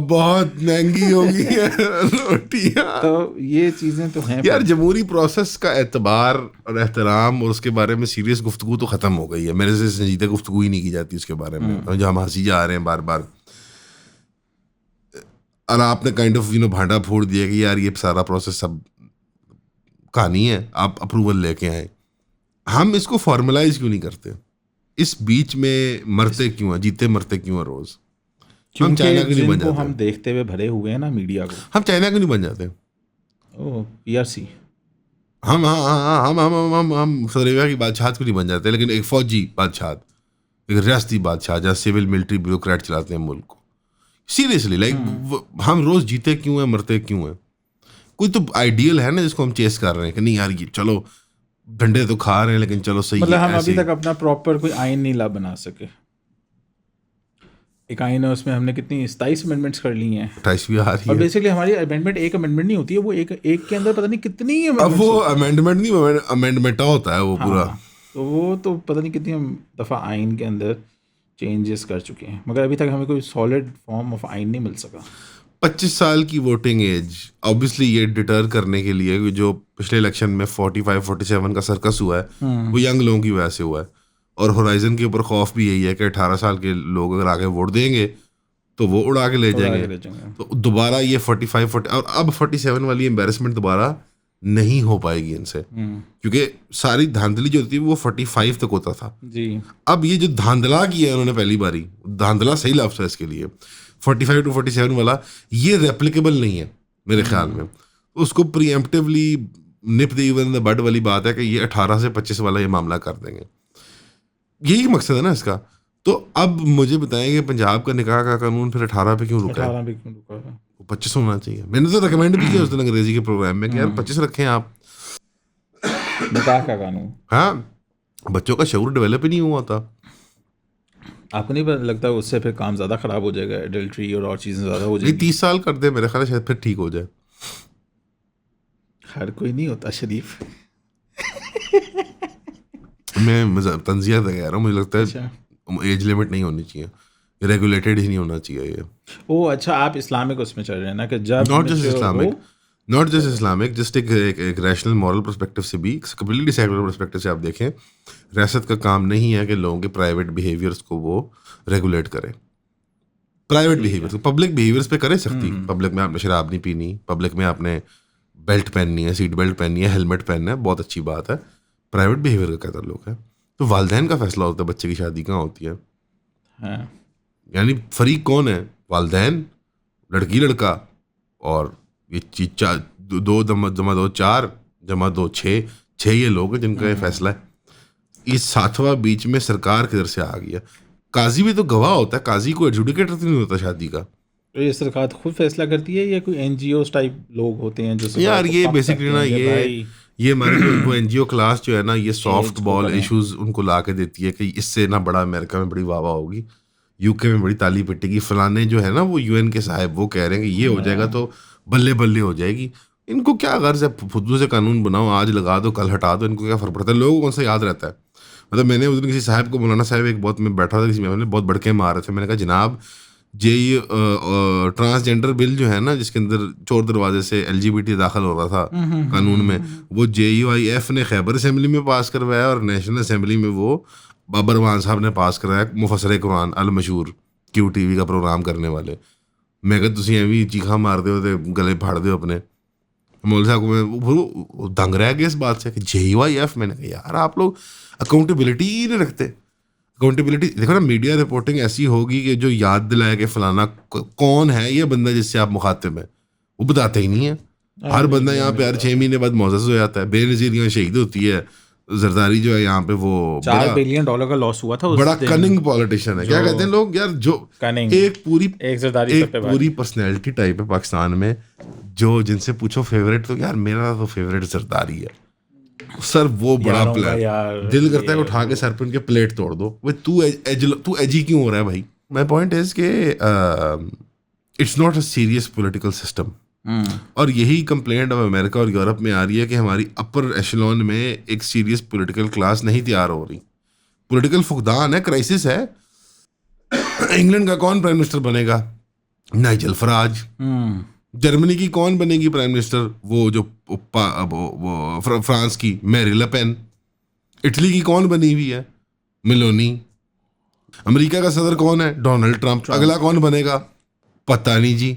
बहुत महंगी हो गई है रोटियां। तो ये चीज़ें तो हैं यार, जमहूरी प्रोसेस का एतबार और एहतराम और उसके बारे में सीरियस गुफ्तगू तो ख़त्म हो गई है। मेरे से संजीदा गुफ्तगू ही नहीं की जाती उसके बारे में, जो हम हंसी जा रहे हैं बार बार। और आपने काइंड ऑफ भांडा फोड़ दिया कि यार ये सारा प्रोसेस सब कहानी है, आप अप्रूवल लेके आए। हम इसको फॉर्मलाइज क्यों नहीं करते? इस बीच में मरते क्यों हैं, जीते मरते क्यों हैं रोज? हम चाइना के नहीं बन जाते? हम देखते हुए भरे हुए हैं ना मीडिया को, हम चाइना के नहीं बन जाते? ओह पीआरसी, हम सऊदी अरब की बादशाह को नहीं बन जाते, लेकिन एक फौजी बादशाह, एक रियासती बादशाह जहाँ सिविल मिलिट्री ब्यूरोक्रेट चलाते हैं मुल्क को। सीरियसली लाइक हम रोज जीते क्यों हैं, मरते क्यों हैं? कोई तो आइडियल है ना जिसको हम चेस कर रहे हैं कि नहीं यार ये चलो डंडे तो खा रहे हैं लेकिन चलो सही मतलब हम अभी तक अपना प्रॉपर कोई आइन नहीं ला बना सके। एक आइन है, उसमें हमने कितनी 27 अमेंडमेंट्स कर ली हैं, 28 भी आ रही है। और बेसिकली हमारी अमेंडमेंट एक अमेंडमेंट नहीं होती है, वो एक के अंदर पता नहीं कितनी है। अब वो अमेंडमेंट नहीं, अमेंडमेंट होता है वो पूरा। तो वो तो पता नहीं कितनी दफ़ा आइन के अंदर चेंजेस कर चुके हैं, मगर अभी तक हमें कोई सॉलिड फॉर्म ऑफ आइन नहीं मिल सका। 25 साल की वोटिंग एज, ऑब्वियसली ये डिटर करने के लिए जो पिछले इलेक्शन में 45-47 का सर्कस हुआ है वो यंग लोगों की वजह से हुआ है। और होराइजन के ऊपर खौफ भी यही है कि 18 साल के लोग अगर आगे वोट देंगे तो वो उड़ा के ले जाएंगे। तो दोबारा ये 45 और अब 47 वाली एम्बेरसमेंट दोबारा नहीं हो पाएगी इनसे, क्योंकि सारी धांधली जो होती है वो 45 तक होता था जी। अब ये जो धांधला किया है उन्होंने पहली बारी, धांधला सही लफ्ज़ है इसके लिए, 45 to 47 वाला ये रेप्लिकेबल नहीं है मेरे ख्याल में। उसको प्रीएम्प्टिवली निप द इन द बड वाली बात है कि ये 18 से 25 वाला ये मामला कर देंगे, यही मकसद है ना इसका। तो अब मुझे बताएं कि पंजाब का निकाह का कानून फिर 18 पे क्यों रुका है? 25 होना चाहिए। मैंने तो रिकमेंड भी किया उस दिन अंग्रेजी के प्रोग्राम में कि यार 25 रखें आप निकाह का कानून। हाँ, बच्चों का शऊर डेवलप ही नहीं हुआ था। आपको नहीं लगता उससे फिर काम ज़्यादा ख़राब हो जाएगा, एडल्ट्री और चीज़ें ज़्यादा हो जाएगी? 30 साल कर दे, मेरे ख्याल शायद फिर ठीक हो जाए। हर कोई नहीं होता शरीफ। मैं तंजिया कह रहा हूँ, मुझे लगता है एज लिमिट नहीं होनी चाहिए, रेगुलेटेड ही नहीं होना चाहिए ये। ओह अच्छा, आप इस्लामिक उसमें चल रहे हैं ना कि जब नॉट जस्ट इस्लामिक, जस्ट एक रैशनल मॉरल पर्सपेक्टिव से भी, कंप्लीटली सेकुलर पर्सपेक्टिव से आप देखें, रियासत का काम नहीं है कि लोगों के प्राइवेट बिहेवियर्स को वो रेगुलेट करे। प्राइवेट बिहेवियर्स, पब्लिक बिहेवियर्स पे करे सख्ती। पब्लिक में आपने शराब नहीं पीनी, पब्लिक में आपने बेल्ट पहननी है, सीट बेल्ट पहननी है, हेलमेट पहनना है, बहुत अच्छी बात है। प्राइवेट बिहेवियर का क्या ताल्लुक है? तो वालिदैन का फैसला होता है बच्चे की शादी कहाँ होती है। यानी फरीक कौन है? वालिदैन, लड़की लड़का, और ये 2 जमा 2 4 जमा 2 6, 6 ये लोग हैं जिनका ये फैसला है। ये 7वां बीच में सरकार की तरफ से आ गया। काजी भी तो गवाह होता है, काजी को एडजुडिकेटर तो नहीं होता शादी का। तो ये सरकार खुद फैसला करती है या कोई NGOs टाइप लोग होते हैं जो यार ये बेसिकली ना ये हमारे वो NGO क्लास जो है ना, ये सॉफ्ट बॉल इश्यूज उनको ला के देती है कि इससे ना बड़ा अमेरिका में बड़ी वाह होगी, UK में बड़ी ताली पिटेगी, फलाने जो है ना वो UN के साहब वो कह रहे हैं कि ये हो जाएगा तो बल्ले बल्ले हो जाएगी। इनको क्या गर्ज है, फुद्दू से कानून बनाओ, आज लगा दो कल हटा दो, इनको क्या फर्क पड़ता है? लोगों को कौन सा याद रहता है? मतलब मैंने उस दिन किसी साहब को, मौलाना साहब एक बहुत, मैं बैठा था किसी में, बहुत बड़के मार रहे थे। मैंने कहा जनाब ये ट्रांसजेंडर बिल जो है ना, जिसके अंदर चोर दरवाजे से LGBT दाखिल हो रहा था कानून में, वो JUIF ने खैबर असेंबली में पास करवाया और नेशनल असेंबली में वो बाबर रहमान साहब ने पास कराया, मुफस्सर कुरान अल मशहूर QTV का प्रोग्राम करने वाले। मैं कहा तुम एवं चीखा मार दो तो गले फाड़ दो अपने। मौलवी साहब को मैं दंग रह गया इस बात से कि JUIF। मैंने कहा यार आप लोग अकाउंटेबिलिटी ही नहीं रखते। अकाउंटेबिलिटी देखो ना, मीडिया रिपोर्टिंग ऐसी होगी कि जो याद दिलाए कि फलाना कौन है ये बंदा जिससे आप मुखातिब हैं, वो बताते ही नहीं है। हर बंदा यहाँ पे यार 6 महीने बाद मौजूद हो जाता है। बेनज़ीर यहाँ शहीद होती है, जरदारी जो है यहाँ पे वो $4 बिलियन का लॉस हुआ था। बड़ा कनिंग पॉलिटिशियन है, क्या कहते हैं लोग यार, जो एक पूरी पर्सनैलिटी टाइप है पाकिस्तान में, जो जिनसे पूछो फेवरेट, तो यार मेरा तो फेवरेट जरदारी है सर। वो बड़ा प्लेयर, दिल करता है उठा के सर पे उनके प्लेट तोड़ दो। वे तू एजी क्यों हो रहा है भाई? माय पॉइंट इज के it's not a serious political system. और यही कंप्लेंट अब अमेरिका और यूरोप में आ रही है कि हमारी अपर एशेलॉन में एक सीरियस पॉलिटिकल क्लास नहीं तैयार हो रही। पॉलिटिकल फुकदान है, क्राइसिस है। इंग्लैंड का कौन प्राइम मिनिस्टर बनेगा? Nigel Farage. जर्मनी की कौन बनेगी प्राइम मिनिस्टर? वो जो फ्रांस की मैरी ले पेन। इटली की कौन बनी हुई है? मेलोनी। अमेरिका का सदर कौन है? Donald Trump. अगला कौन बनेगा? पता नहीं जी,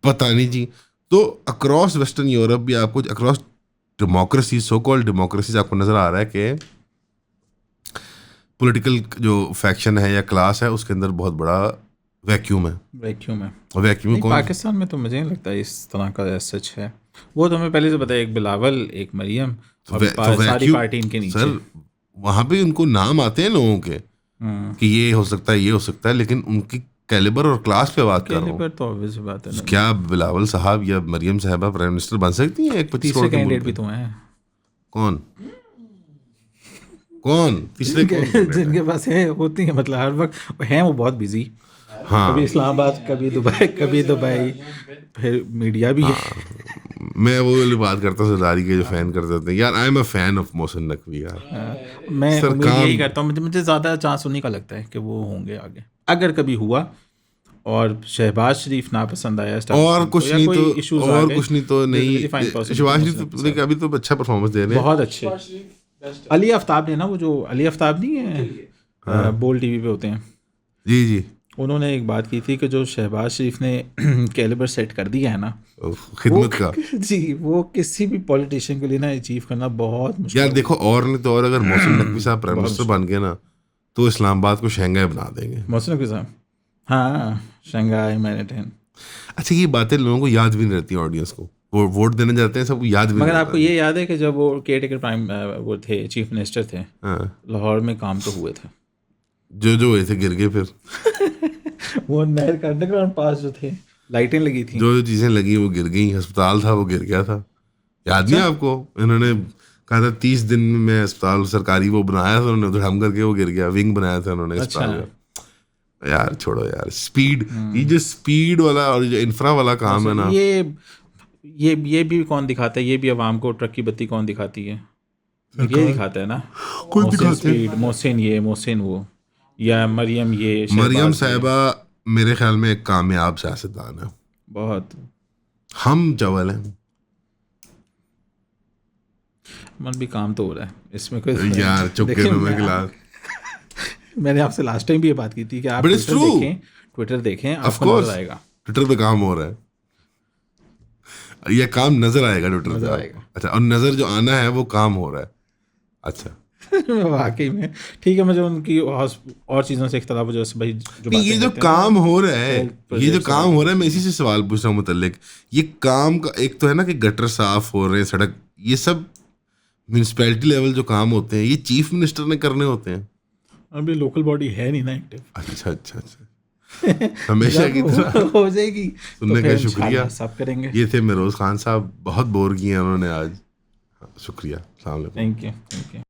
पता नहीं जी। तो अक्रॉस वेस्टर्न यूरोप भी आपको, across democracy, so called democracies, आपको नजर आ रहा है कि पॉलिटिकल जो फैक्शन है या क्लास है उसके अंदर बहुत बड़ा वैक्यूम है। वैक्यूम कौन? पाकिस्तान में तो मुझे नहीं लगता इस तरह का सच है। वो तो हमें पहले से पता है, एक बिलावल, एक मरियम, और सारी पार्टी इनके नीचे। सर वहाँ पे उनको नाम आते हैं लोगों के कि ये हो सकता है, ये हो सकता है, लेकिन उनकी कैलिबर और क्लास पे बात कर रहा हूँ। तो ऑब्वियस बात है। क्या बिलावल साहब या मरियम साहबा प्राइम मिनिस्टर बन सकती हैं? एक 25 करोड़ कैंडिडेट भी तो हैं। कौन तीसरे? जिनके पास है होती है, मतलब हर वक्त हैं, वो बहुत बिजी। हाँ, कभी इस्लामाबाद, कभी दुबई, फिर मीडिया भी है। मैं वो वाली बात करता हूँ सरदारी के जो फैन करते होते हैं यार। I am a fan of Mohsin Naqvi यार। मैं यही करता हूँ, मुझे ज़्यादा चांस उन्हीं का लगता है कि वो होंगे आगे, अगर कभी हुआ। और शहबाज शरीफ नापसंद आया और कुछ नहीं तो नहीं। शहबाज शरीफ अभी तो अच्छा परफॉर्मेंस दे रहे हैं, बहुत अच्छे। अली आफ्ताब ने ना, वो जो अली आफ्ताब नहीं है, बोल TV पे होते हैं जी, उन्होंने एक बात की थी कि जो शहबाज शरीफ ने कैलिबर सेट कर दिया है ना खिदमत का, जी, वो किसी भी पॉलिटिशियन के लिए ना अचीव करना बहुत मुश्किल यार। देखो और नहीं तो और, अगर मोहसिन नकवी साहब प्राइम मिनिस्टर बन गए ना तो इस्लामाबाद को शंघाई बना देंगे। मोहसिन नकवी साहब, हाँ, शंघाई, मैनहट्टन। अच्छा, ये बातें लोगों को याद भी नहीं रहती, ऑडियंस को। वो वोट देने जाते हैं, सबको याद भी नहीं। मगर आपको ये याद है कि जब वो केयरटेकर प्राइम वो थे, चीफ मिनिस्टर थे, लाहौर में काम तो हुए थे, जो हुए थे गिर गए फिर। वो नहर का अंडरग्राउंड पास जो थे, लाइटें लगी थी, जो चीजें लगी वो गिर गई। अस्पताल था वो गिर गया था, याद नहीं आपको? इन्होंने कहा था 30 दिन में अस्पताल सरकारी वो बनाया था उन्होंने, तो हम करके वो गिर गया। विंग बनाया था उन्होंने अस्पताल का। यार छोड़ो यार, स्पीड, ये जो स्पीड वाला और जो इंफ्रा वाला काम है ना, ये भी कौन दिखाता है? ये भी अवाम को ट्रक की बत्ती कौन दिखाती है? ये दिखाता है ना, कौन दिखाता है? मोहसिन ये, मोहसिन वो, या मरियम ये। मरियम साहिबा मेरे ख्याल में एक कामयाब सियासतदान है, बहुत। हम जवल हैं। मन भी काम तो हो रहा है इसमें कोई यार, चुपके में गिलास। मैंने आपसे लास्ट टाइम भी ये बात की थी कि आप ट्विटर देखें, आपको नजर आएगा ट्विटर पे काम हो रहा है। ये काम नजर आएगा ट्विटर पे। अच्छा, और नजर जो आना है वो काम हो रहा है। अच्छा वाकई में ठीक है। मुझे उनकी और चीज़ों से इख्तलाफ वजह से भाई ये जो काम हो रहा है, ये जो काम हो रहा है, मैं इसी से सवाल पूछ रहा हूँ मुतल्लिक। ये काम का एक तो है ना कि गटर साफ हो रहे हैं, सड़क, ये सब म्यूनिसिपैलिटी लेवल जो काम होते हैं ये चीफ मिनिस्टर ने करने होते हैं। अभी लोकल बॉडी है नहीं ना एक्टिव। अच्छा अच्छा अच्छा, हमेशा की तरह हो जाएगी सुनने का शुक्रिया। सब करेंगे। ये थे मेरोज खान साहब, बहुत बोर किए उन्होंने आज। शुक्रिया, अस्सलाम वालेकुम। Thank you.